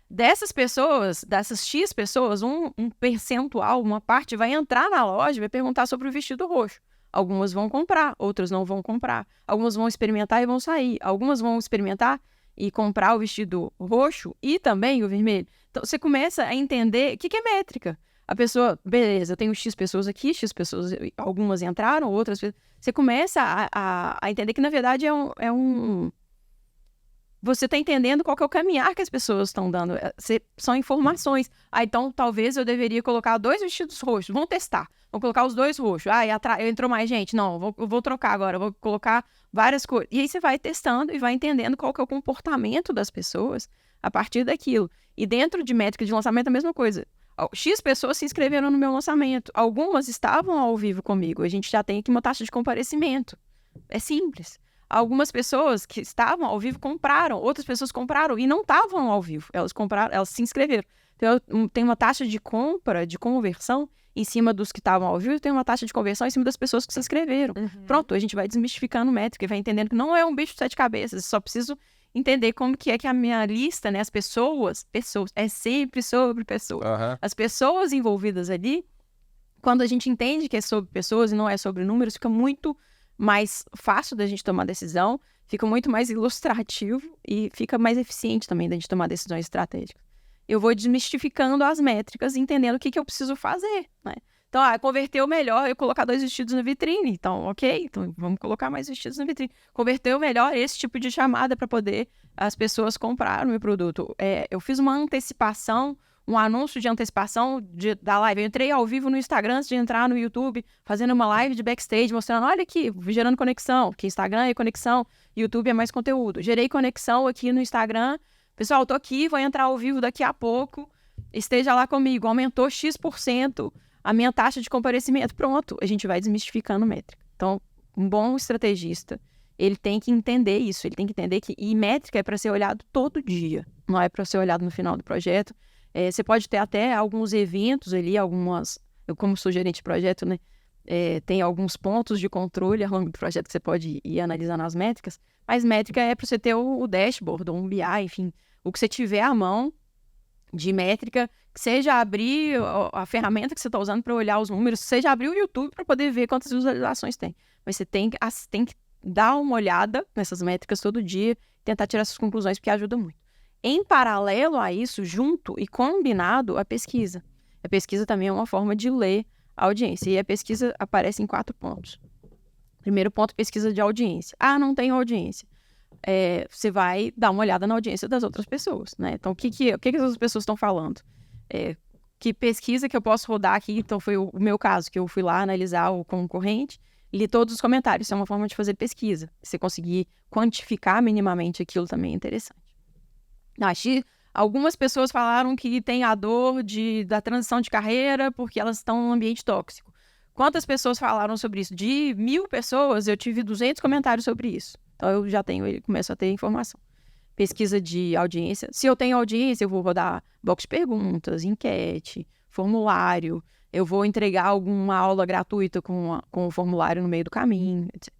Dessas pessoas, dessas X pessoas, um percentual, uma parte vai entrar na loja e vai perguntar sobre o vestido roxo. Algumas vão comprar, outras não vão comprar. Algumas vão experimentar e vão sair. Algumas vão experimentar e comprar o vestido roxo e também o vermelho. Então, você começa a entender o que é métrica. A pessoa, beleza, eu tenho X pessoas aqui, X pessoas, algumas entraram, outras... Você começa a entender que, na verdade, você está entendendo qual que é o caminhar que as pessoas estão dando. São informações. Então, talvez eu deveria colocar 2 vestidos roxos. Vamos testar. Vou colocar os 2 roxos. Entrou mais gente? Não, eu vou trocar agora. Vou colocar várias cores. E aí você vai testando e vai entendendo qual que é o comportamento das pessoas a partir daquilo. E dentro de métrica de lançamento, a mesma coisa. X pessoas se inscreveram no meu lançamento. Algumas estavam ao vivo comigo. A gente já tem aqui uma taxa de comparecimento. É simples. Algumas pessoas que estavam ao vivo compraram, outras pessoas compraram e não estavam ao vivo. Elas compraram, elas se inscreveram. Então, tem uma taxa de compra, de conversão, em cima dos que estavam ao vivo, e tem uma taxa de conversão em cima das pessoas que se inscreveram. Uhum. Pronto, a gente vai desmistificando métrica e vai entendendo que não é um bicho de 7 cabeças. Eu só preciso entender como que a minha lista, né, as pessoas, é sempre sobre pessoas. Uhum. As pessoas envolvidas ali, quando a gente entende que é sobre pessoas e não é sobre números, fica muito mais fácil da gente tomar decisão, fica muito mais ilustrativo e fica mais eficiente também da gente tomar decisões estratégicas. Eu vou desmistificando as métricas, entendendo o que eu preciso fazer, né? Então, converteu melhor eu colocar 2 vestidos na vitrine. Então, ok, então vamos colocar mais vestidos na vitrine. Converteu melhor esse tipo de chamada para poder as pessoas comprar o meu produto. Eu fiz uma antecipação, um anúncio de antecipação da live. Eu entrei ao vivo no Instagram antes de entrar no YouTube, fazendo uma live de backstage, mostrando, olha aqui, gerando conexão, porque Instagram é conexão, YouTube é mais conteúdo. Gerei conexão aqui no Instagram. Pessoal, tô aqui, vou entrar ao vivo daqui a pouco, esteja lá comigo. Aumentou X% a minha taxa de comparecimento. Pronto, a gente vai desmistificando métrica. Então, um bom estrategista, ele tem que entender isso, ele tem que entender que métrica é para ser olhado todo dia, não é para ser olhado no final do projeto. Você pode ter até alguns eventos ali, eu como sou gerente de projeto, né, tem alguns pontos de controle ao longo do projeto que você pode ir analisando as métricas, mas métrica é para você ter o dashboard, ou um BI, enfim, o que você tiver à mão de métrica, que seja abrir a ferramenta que você está usando para olhar os números, seja abrir o YouTube para poder ver quantas visualizações tem. Mas você tem que dar uma olhada nessas métricas todo dia, tentar tirar essas conclusões, porque ajuda muito. Em paralelo a isso, junto e combinado, a pesquisa. A pesquisa também é uma forma de ler a audiência. E a pesquisa aparece em 4 pontos. Primeiro ponto, pesquisa de audiência. Não tem audiência. Você vai dar uma olhada na audiência das outras pessoas, né? Então, o que as outras pessoas estão falando? Que pesquisa que eu posso rodar aqui? Então, foi o meu caso, que eu fui lá analisar o concorrente, li todos os comentários. Isso é uma forma de fazer pesquisa. Você conseguir quantificar minimamente aquilo também é interessante. Algumas pessoas falaram que tem a dor da transição de carreira porque elas estão num ambiente tóxico. Quantas pessoas falaram sobre isso? De 1.000 pessoas, eu tive 200 comentários sobre isso. Então, eu já começo a ter informação. Pesquisa de audiência. Se eu tenho audiência, eu vou rodar box de perguntas, enquete, formulário. Eu vou entregar alguma aula gratuita com o formulário no meio do caminho, etc.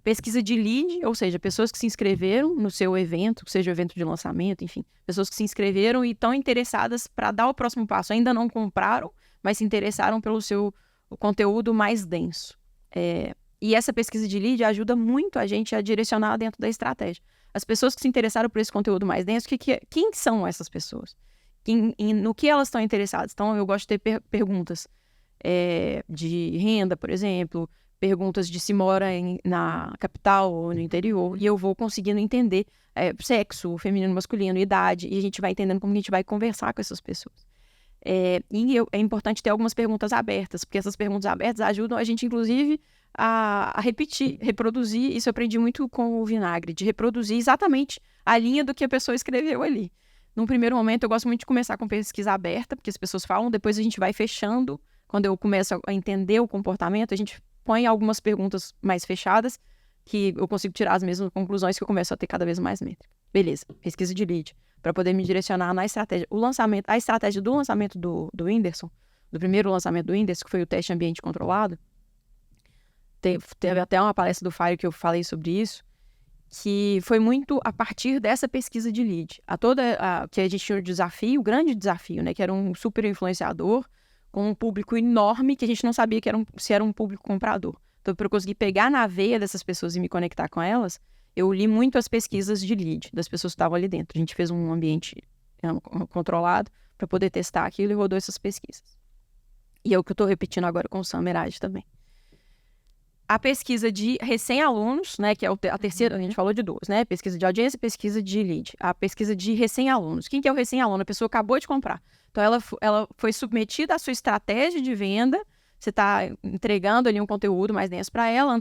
pesquisa de lead, ou seja, pessoas que se inscreveram no seu evento, seja o evento de lançamento, enfim, pessoas que se inscreveram e estão interessadas para dar o próximo passo. Ainda não compraram, mas se interessaram pelo seu conteúdo mais denso. E essa pesquisa de lead ajuda muito a gente a direcionar dentro da estratégia. As pessoas que se interessaram por esse conteúdo mais denso, quem são essas pessoas? No que elas estão interessadas? Então, eu gosto de ter perguntas de renda, por exemplo, perguntas de se mora na capital ou no interior, e eu vou conseguindo entender sexo, feminino, masculino, idade, e a gente vai entendendo como a gente vai conversar com essas pessoas. É importante ter algumas perguntas abertas, porque essas perguntas abertas ajudam a gente, inclusive, a repetir, reproduzir. Isso eu aprendi muito com o Vinagre, de reproduzir exatamente a linha do que a pessoa escreveu ali. Num primeiro momento, eu gosto muito de começar com pesquisa aberta, porque as pessoas falam, depois a gente vai fechando. Quando eu começo a entender o comportamento, a gente põe algumas perguntas mais fechadas, que eu consigo tirar as mesmas conclusões, que eu começo a ter cada vez mais métrica. Beleza, pesquisa de lead, para poder me direcionar na estratégia. A estratégia do lançamento do Whindersson, do primeiro lançamento do Whindersson, que foi o teste ambiente controlado, teve até uma palestra do Fire que eu falei sobre isso, que foi muito a partir dessa pesquisa de lead. Que a gente tinha o grande desafio, né, que era um super influenciador, com um público enorme, que a gente não sabia se era um público comprador. Então, para eu conseguir pegar na veia dessas pessoas e me conectar com elas, eu li muito as pesquisas de lead das pessoas que estavam ali dentro. A gente fez um ambiente controlado para poder testar aquilo e rodou essas pesquisas. E é o que eu estou repetindo agora com o Samerage também. A pesquisa de recém-alunos, né, que é a terceira, a gente falou de duas, né? Pesquisa de audiência e pesquisa de lead. A pesquisa de recém-alunos. Quem que é o recém-aluno? A pessoa acabou de comprar. Então, ela foi submetida à sua estratégia de venda. Você está entregando ali um conteúdo mais denso para ela,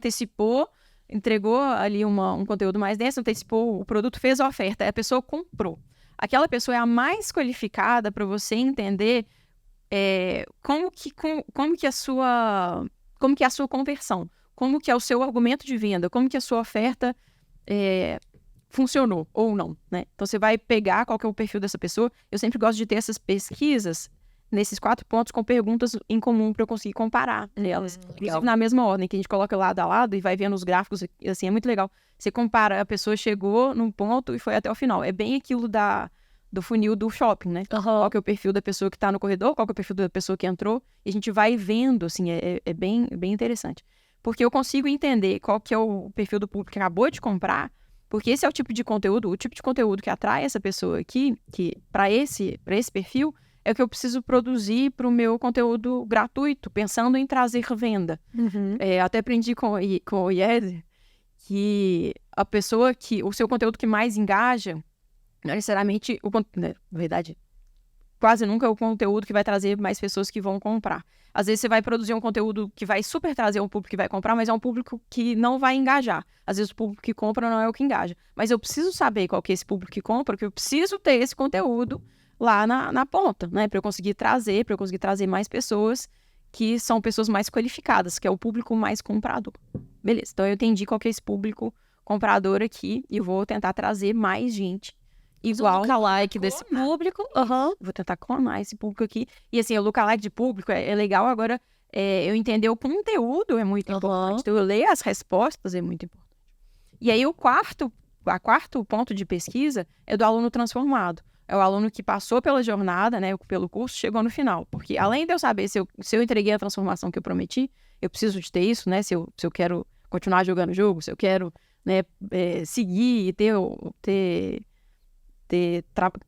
entregou ali um conteúdo mais denso, antecipou o produto, fez a oferta, a pessoa comprou. Aquela pessoa é a mais qualificada para você entender como que é a sua conversão, como que é o seu argumento de venda, como que a sua oferta funcionou ou não, né? Então, você vai pegar qual que é o perfil dessa pessoa. Eu sempre gosto de ter essas pesquisas nesses 4 pontos com perguntas em comum para eu conseguir comparar elas. Inclusive na mesma ordem, que a gente coloca lado a lado e vai vendo os gráficos, assim, é muito legal. Você compara, a pessoa chegou num ponto e foi até o final. É bem aquilo do funil do shopping, né? Uhum. Qual que é o perfil da pessoa que está no corredor, qual que é o perfil da pessoa que entrou, e a gente vai vendo, assim, é bem interessante. Porque eu consigo entender qual que é o perfil do público que acabou de comprar, porque esse é o tipo de conteúdo que atrai essa pessoa aqui, que para esse perfil, é o que eu preciso produzir para o meu conteúdo gratuito, pensando em trazer venda. Uhum. Até aprendi com o Yed que a pessoa o seu conteúdo que mais engaja, não necessariamente, na verdade, quase nunca é o conteúdo que vai trazer mais pessoas que vão comprar. Às vezes você vai produzir um conteúdo que vai super trazer um público que vai comprar, mas é um público que não vai engajar. Às vezes o público que compra não é o que engaja. Mas eu preciso saber qual que é esse público que compra, porque eu preciso ter esse conteúdo lá na ponta, né? Para eu conseguir trazer mais pessoas que são pessoas mais qualificadas, que é o público mais comprador. Beleza, então eu entendi qual que é esse público comprador aqui e vou tentar trazer mais gente igual. O lookalike desse público. Uhum. Vou tentar clonar esse público aqui. E assim, o lookalike de público é legal. Agora, eu entender o conteúdo é muito importante. Então, eu leio as respostas é muito importante. E aí, o quarto ponto de pesquisa é do aluno transformado. É o aluno que passou pela jornada, né, pelo curso, chegou no final. Porque além de eu saber se eu entreguei a transformação que eu prometi, eu preciso de ter isso, né? Se eu quero continuar jogando o jogo, se eu quero, né, seguir e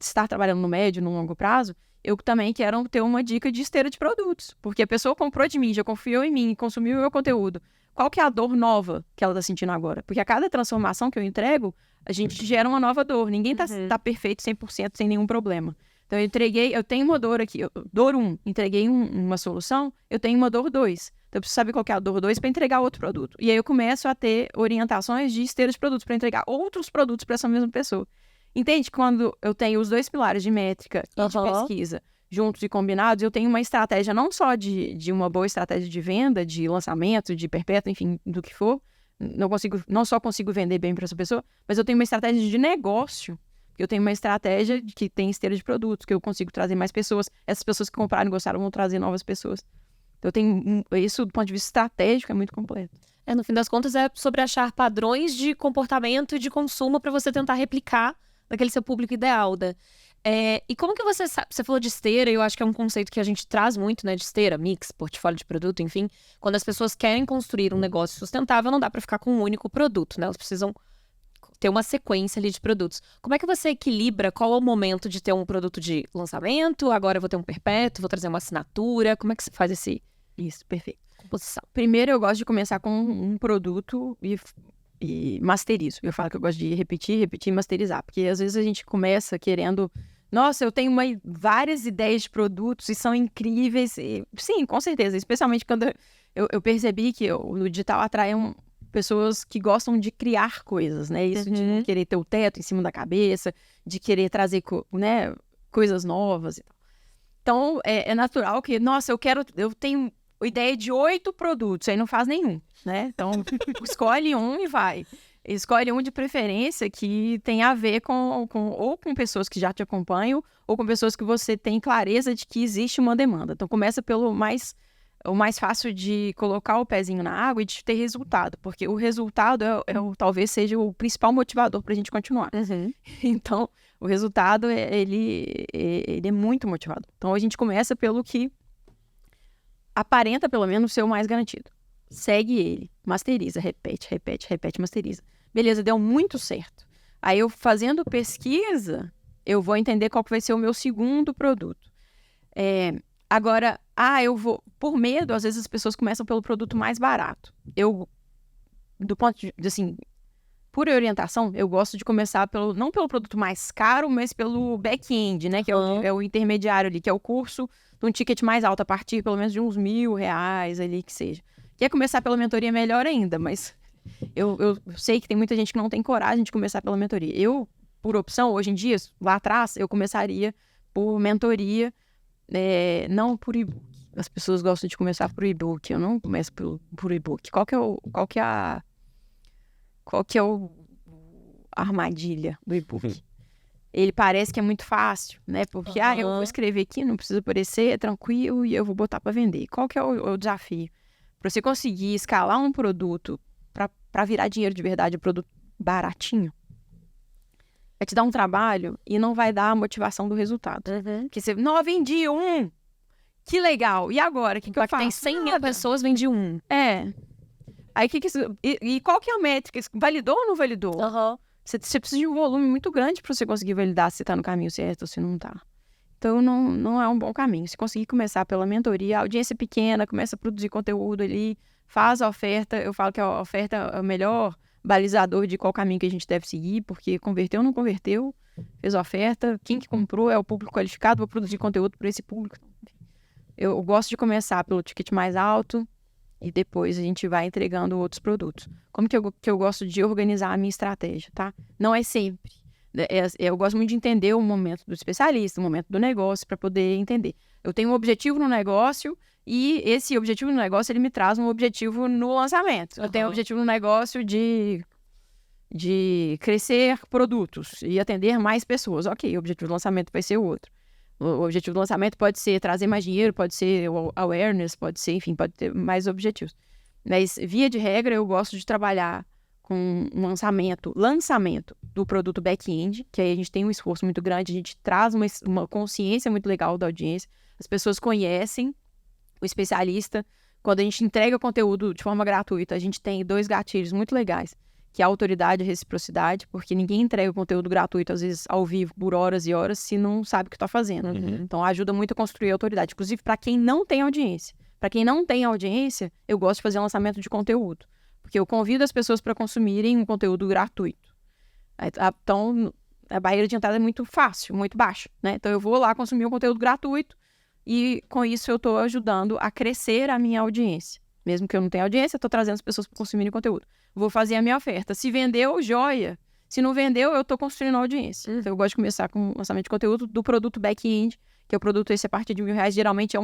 estar trabalhando no médio, no longo prazo, eu também quero ter uma dica de esteira de produtos. Porque a pessoa comprou de mim, já confiou em mim, consumiu o meu conteúdo. Qual que é a dor nova que ela está sentindo agora? Porque a cada transformação que eu entrego, a gente gera uma nova dor. Ninguém tá perfeito 100% sem nenhum problema. Então, eu tenho uma dor aqui, dor 1, entreguei uma solução, eu tenho uma dor 2. Então, eu preciso saber qual que é a dor 2 para entregar outro produto. E aí eu começo a ter orientações de esteira de produtos para entregar outros produtos para essa mesma pessoa. Entende? Quando eu tenho os 2 pilares de métrica e de pesquisa juntos e combinados, eu tenho uma estratégia não só de uma boa estratégia de venda, de lançamento, de perpétuo, enfim, do que for. Não só consigo vender bem para essa pessoa, mas eu tenho uma estratégia de negócio. Eu tenho uma estratégia que tem esteira de produtos, que eu consigo trazer mais pessoas. Essas pessoas que compraram e gostaram vão trazer novas pessoas. Então, isso, do ponto de vista estratégico, é muito completo. No fim das contas, é sobre achar padrões de comportamento e de consumo para você tentar replicar daquele seu público ideal, né? E como que você sabe? Você falou de esteira, e eu acho que é um conceito que a gente traz muito, né? De esteira, mix, portfólio de produto, enfim. Quando as pessoas querem construir um negócio sustentável, não dá para ficar com um único produto, né? Elas precisam ter uma sequência ali de produtos. Como é que você equilibra qual é o momento de ter um produto de lançamento? Agora eu vou ter um perpétuo, vou trazer uma assinatura. Como é que você faz Isso, perfeito. composição? Primeiro, eu gosto de começar com um produto e masterizo. Eu falo que eu gosto de repetir e masterizar. Porque às vezes a gente começa querendo... Nossa, eu tenho várias ideias de produtos e são incríveis. Sim, com certeza. Especialmente quando eu percebi que no digital atrai pessoas que gostam de criar coisas, né? Isso de não querer ter o teto em cima da cabeça, de querer trazer, né, coisas novas e tal. Então, é natural que, nossa, eu tenho ideia de 8 produtos, aí não faz nenhum, né? Então, escolhe um e vai. Escolhe um de preferência que tem a ver ou com pessoas que já te acompanham, ou com pessoas que você tem clareza de que existe uma demanda. Então, começa pelo o mais fácil de colocar o pezinho na água e de ter resultado, porque o resultado talvez seja o principal motivador para a gente continuar. Então, o resultado, ele é muito motivador. Então, a gente começa pelo que aparenta, pelo menos, ser o mais garantido. Segue ele, masteriza, repete, masteriza. Beleza, deu muito certo. Aí, eu fazendo pesquisa, eu vou entender qual que vai ser o meu segundo produto. Agora, eu vou... Por medo, às vezes as pessoas começam pelo produto mais barato. Do ponto de assim, por orientação, eu gosto de começar não pelo produto mais caro, mas pelo back-end, né? Que é o intermediário ali, que é o curso de um ticket mais alto, a partir pelo menos de uns R$1.000 ali, que seja. Quer começar pela mentoria, melhor ainda, mas eu sei que tem muita gente que não tem coragem de começar pela mentoria. Eu, por opção, hoje em dia, lá atrás, eu começaria por mentoria, não por e-book. As pessoas gostam de começar por e-book. Eu não começo por e-book. Qual que é a armadilha do e-book? Ele parece que é muito fácil, né? Porque, eu vou escrever aqui, não precisa aparecer, é tranquilo e eu vou botar para vender. Qual que é o desafio? Para você conseguir escalar um produto para virar dinheiro de verdade, um produto baratinho, vai te dar um trabalho e não vai dar a motivação do resultado. Porque você, vendi um! Que legal! E agora? O que eu faço? Tem 100 mil pessoas, vende um. Aí, e qual que é a métrica? Validou ou não validou? Você precisa de um volume muito grande para você conseguir validar se você está no caminho certo ou se não está. Então, não é um bom caminho. Se conseguir começar pela mentoria, a audiência pequena, começa a produzir conteúdo ali, faz a oferta. Eu falo que a oferta é o melhor balizador de qual caminho que a gente deve seguir, porque converteu ou não converteu, fez a oferta, quem que comprou é o público qualificado, vou produzir conteúdo para esse público. Eu gosto de começar pelo ticket mais alto e depois a gente vai entregando outros produtos. Como que eu gosto de organizar a minha estratégia, tá? Não é sempre. Eu gosto muito de entender o momento do especialista, o momento do negócio, para poder entender. Eu tenho um objetivo no negócio e esse objetivo no negócio, ele me traz um objetivo no lançamento. Eu tenho um objetivo no negócio de crescer produtos e atender mais pessoas. Ok, o objetivo do lançamento vai ser outro. O objetivo do lançamento pode ser trazer mais dinheiro, pode ser awareness, pode ser, enfim, pode ter mais objetivos. Mas, via de regra, eu gosto de trabalhar com um lançamento do produto back-end, que aí a gente tem um esforço muito grande, a gente traz uma consciência muito legal da audiência, as pessoas conhecem o especialista. Quando a gente entrega o conteúdo de forma gratuita, a gente tem 2 gatilhos muito legais, que é a autoridade e a reciprocidade, porque ninguém entrega o conteúdo gratuito, às vezes, ao vivo, por horas e horas, se não sabe o que está fazendo. Então, ajuda muito a construir a autoridade, inclusive para quem não tem audiência. Para quem não tem audiência, eu gosto de fazer lançamento de conteúdo, porque eu convido as pessoas para consumirem um conteúdo gratuito. Então, a barreira de entrada é muito fácil, muito baixa, né? Então, eu vou lá consumir um conteúdo gratuito e, com isso, eu estou ajudando a crescer a minha audiência. Mesmo que eu não tenha audiência, eu estou trazendo as pessoas para consumirem conteúdo. Vou fazer a minha oferta. Se vendeu, joia. Se não vendeu, eu estou construindo audiência. Então, eu gosto de começar com o lançamento de conteúdo do produto back-end, que é o produto esse a partir de R$1.000. Geralmente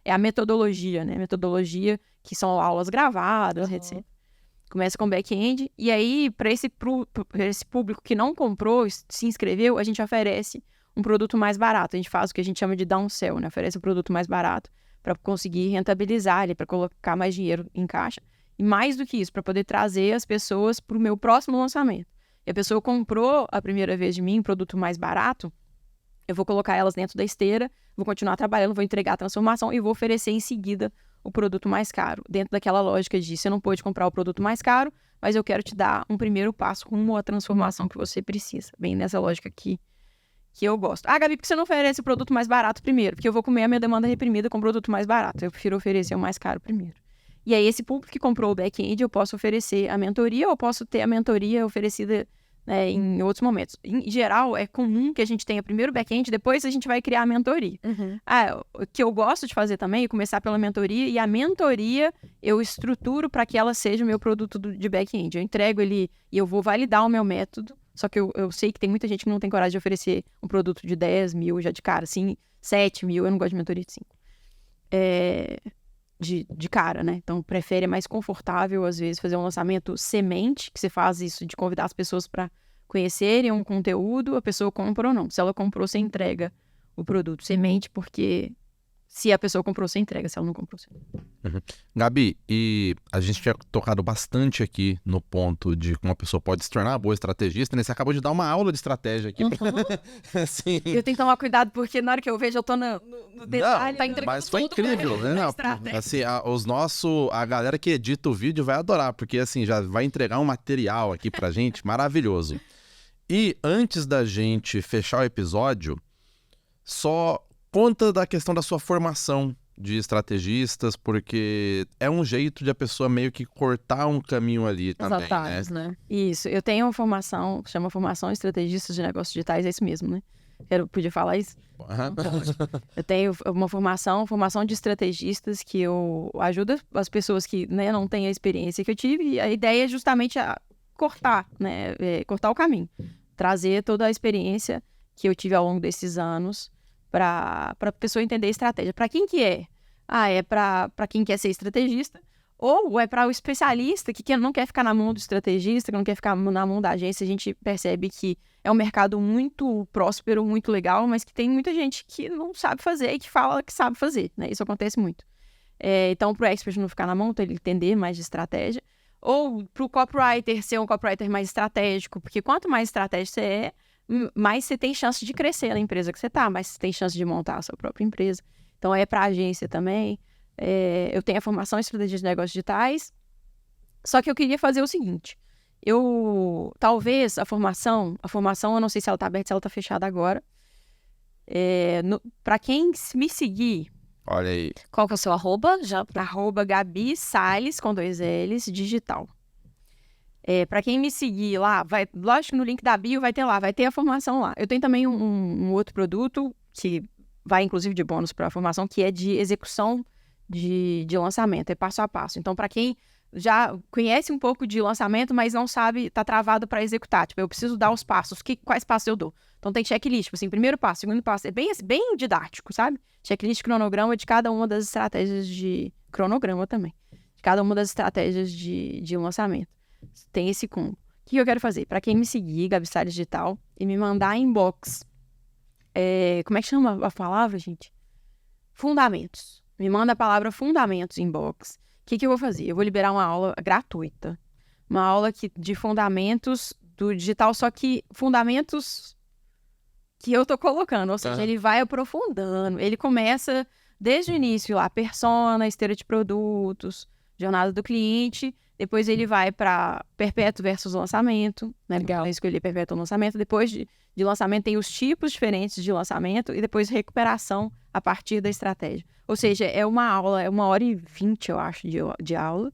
é a metodologia, né? Metodologia, que são aulas gravadas, etc. Começa com back-end. E aí, para esse público que não comprou, se inscreveu, a gente oferece um produto mais barato. A gente faz o que a gente chama de downsell, né? Oferece um produto mais barato para conseguir rentabilizar, para colocar mais dinheiro em caixa. E mais do que isso, para poder trazer as pessoas para o meu próximo lançamento. E a pessoa comprou a primeira vez de mim um produto mais barato, eu vou colocar elas dentro da esteira, vou continuar trabalhando, vou entregar a transformação e vou oferecer em seguida o produto mais caro. Dentro daquela lógica de você não pode comprar o produto mais caro, mas eu quero te dar um primeiro passo rumo à transformação que você precisa. Bem nessa lógica aqui que eu gosto. Ah, Gabi, por que você não oferece o produto mais barato primeiro? Porque eu vou comer a minha demanda reprimida com o produto mais barato. Eu prefiro oferecer o mais caro primeiro. E aí, esse público que comprou o back-end, eu posso oferecer a mentoria ou posso ter a mentoria oferecida, né, em outros momentos. Em geral, é comum que a gente tenha primeiro o back-end, depois a gente vai criar a mentoria. O que eu gosto de fazer também é começar pela mentoria, e a mentoria eu estruturo para que ela seja o meu produto de back-end. Eu entrego ele e eu vou validar o meu método, só que eu sei que tem muita gente que não tem coragem de oferecer um produto de 10 mil já de cara, assim, 7 mil, eu não gosto de mentoria de 5. De cara, né? Então, prefere, é mais confortável, às vezes, fazer um lançamento semente, que você faz isso de convidar as pessoas para conhecerem um conteúdo, a pessoa compra ou não. Se ela comprou, você entrega o produto semente, porque se a pessoa comprou, você entrega. Se ela não comprou, você não. Gabi, e a gente tinha tocado bastante aqui no ponto de como a pessoa pode se tornar uma boa estrategista, né? Você acabou de dar uma aula de estratégia aqui. Assim... Eu tenho que tomar cuidado, porque na hora que eu vejo, eu tô no detalhe. Não, tá entregando mas foi tudo, incrível, né? Assim, a galera que edita o vídeo vai adorar, porque assim, já vai entregar um material aqui pra gente maravilhoso. E antes da gente fechar o episódio, só conta da questão da sua formação de estrategistas, porque é um jeito de a pessoa meio que cortar um caminho ali também, atalhos, né? Isso, eu tenho uma formação, chama Formação Estrategistas de Negócios Digitais, é isso mesmo, né? Eu podia falar isso? Eu tenho uma formação de estrategistas que eu ajudo as pessoas que, né, não têm a experiência que eu tive, e a ideia é justamente cortar, né, cortar o caminho, trazer toda a experiência que eu tive ao longo desses anos para a pessoa entender a estratégia. Para quem que é? É para quem quer ser estrategista, ou é para o especialista que não quer ficar na mão do estrategista, que não quer ficar na mão da agência. A gente percebe que é um mercado muito próspero, muito legal, mas que tem muita gente que não sabe fazer e que fala que sabe fazer, né? Isso acontece muito. Então, para o expert não ficar na mão, então ele entender mais de estratégia. Ou para o copywriter ser um copywriter mais estratégico, porque quanto mais estratégico você é, mais você tem chance de crescer na empresa que você está, mais você tem chance de montar a sua própria empresa. Então, é para a agência também. Eu tenho a formação em estratégia de negócios digitais, só que eu queria fazer o seguinte. Talvez a formação, eu não sei se ela está aberta, se ela está fechada agora. Para quem me seguir... Olha aí. Qual que é o seu arroba? Gabi Salles, com 2 L's, digital. Para quem me seguir lá, lógico que no link da bio vai ter a formação lá. Eu tenho também um outro produto que vai inclusive de bônus para a formação, que é de execução de lançamento, é passo a passo. Então, para quem já conhece um pouco de lançamento, mas não sabe, tá travado para executar. Tipo, eu preciso dar os passos. Quais passos eu dou? Então, tem checklist, tipo assim, primeiro passo, segundo passo. É bem didático, sabe? Checklist, cronograma de cada uma das estratégias de... Cronograma também. De cada uma das estratégias de lançamento. Tem esse combo. O que eu quero fazer? Para quem me seguir, Gabi Salles Digital, e me mandar inbox. Como é que chama a palavra, gente? Fundamentos. Me manda a palavra fundamentos inbox. O que eu vou fazer? Eu vou liberar uma aula gratuita. Uma aula de fundamentos do digital, só que fundamentos que eu tô colocando. Ou seja, ele vai aprofundando. Ele começa desde o início lá, persona, esteira de produtos, jornada do cliente. Depois ele vai para perpétuo versus lançamento. Né? Legal. Escolher perpétuo ou lançamento. Depois de lançamento tem os tipos diferentes de lançamento. E depois recuperação a partir da estratégia. Ou seja, é uma aula, é 1h20, eu acho, de aula,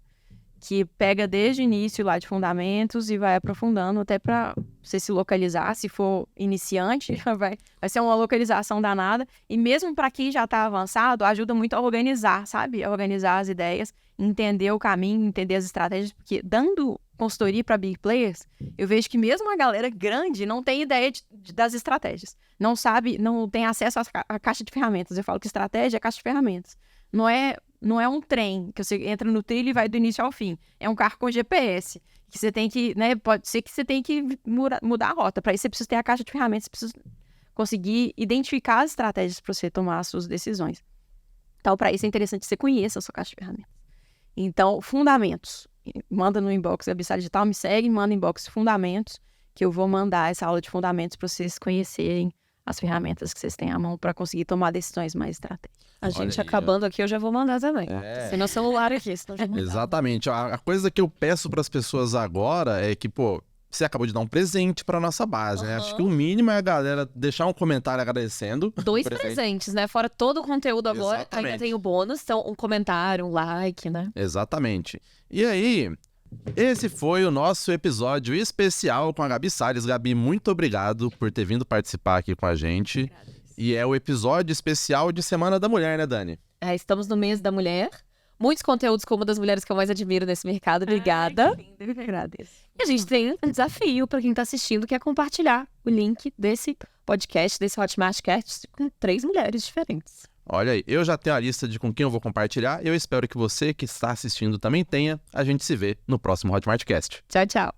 que pega desde o início lá de fundamentos e vai aprofundando até para você se localizar. Se for iniciante, vai ser uma localização danada. E mesmo para quem já está avançado, ajuda muito a organizar, sabe? A organizar as ideias, entender o caminho, entender as estratégias. Porque dando consultoria para big players, eu vejo que mesmo a galera grande não tem ideia das estratégias. Não sabe, não tem acesso à caixa de ferramentas. Eu falo que estratégia é caixa de ferramentas. Não é um trem que você entra no trilho e vai do início ao fim. É um carro com GPS. Que você tem que, né? Pode ser que você tenha que mudar a rota. Para isso, você precisa ter a caixa de ferramentas, você precisa conseguir identificar as estratégias para você tomar as suas decisões. Então, para isso é interessante que você conheça a sua caixa de ferramentas. Então, fundamentos. manda no inbox Gabi Salles Digital, me segue, manda no inbox Fundamentos, que eu vou mandar essa aula de fundamentos para vocês conhecerem as ferramentas que vocês têm à mão para conseguir tomar decisões mais estratégicas. A gente aí, acabando aqui, eu já vou mandar também. Sem no celular aqui, senão já Exatamente. A coisa que eu peço para as pessoas agora é que, pô, você acabou de dar um presente para nossa base, né? Acho que o mínimo é a galera deixar um comentário agradecendo. 2 o presente. presentes, né? Fora todo o conteúdo agora, Exatamente. ainda tem o bônus. Então, um comentário, um like, né? Exatamente. E aí, esse foi o nosso episódio especial com a Gabi Salles. Gabi, muito obrigado por ter vindo participar aqui com a gente. E é o episódio especial de Semana da Mulher, né, Dani? Estamos no mês da mulher. Muitos conteúdos com uma das mulheres que eu mais admiro nesse mercado. Obrigada. Ai, que lindo, eu que agradeço. E a gente tem um desafio para quem tá assistindo, que é compartilhar o link desse podcast, desse Hotmartcast, com 3 mulheres diferentes. Olha aí, eu já tenho a lista de com quem eu vou compartilhar. Eu espero que você que está assistindo também tenha. A gente se vê no próximo Hotmartcast. Tchau, tchau.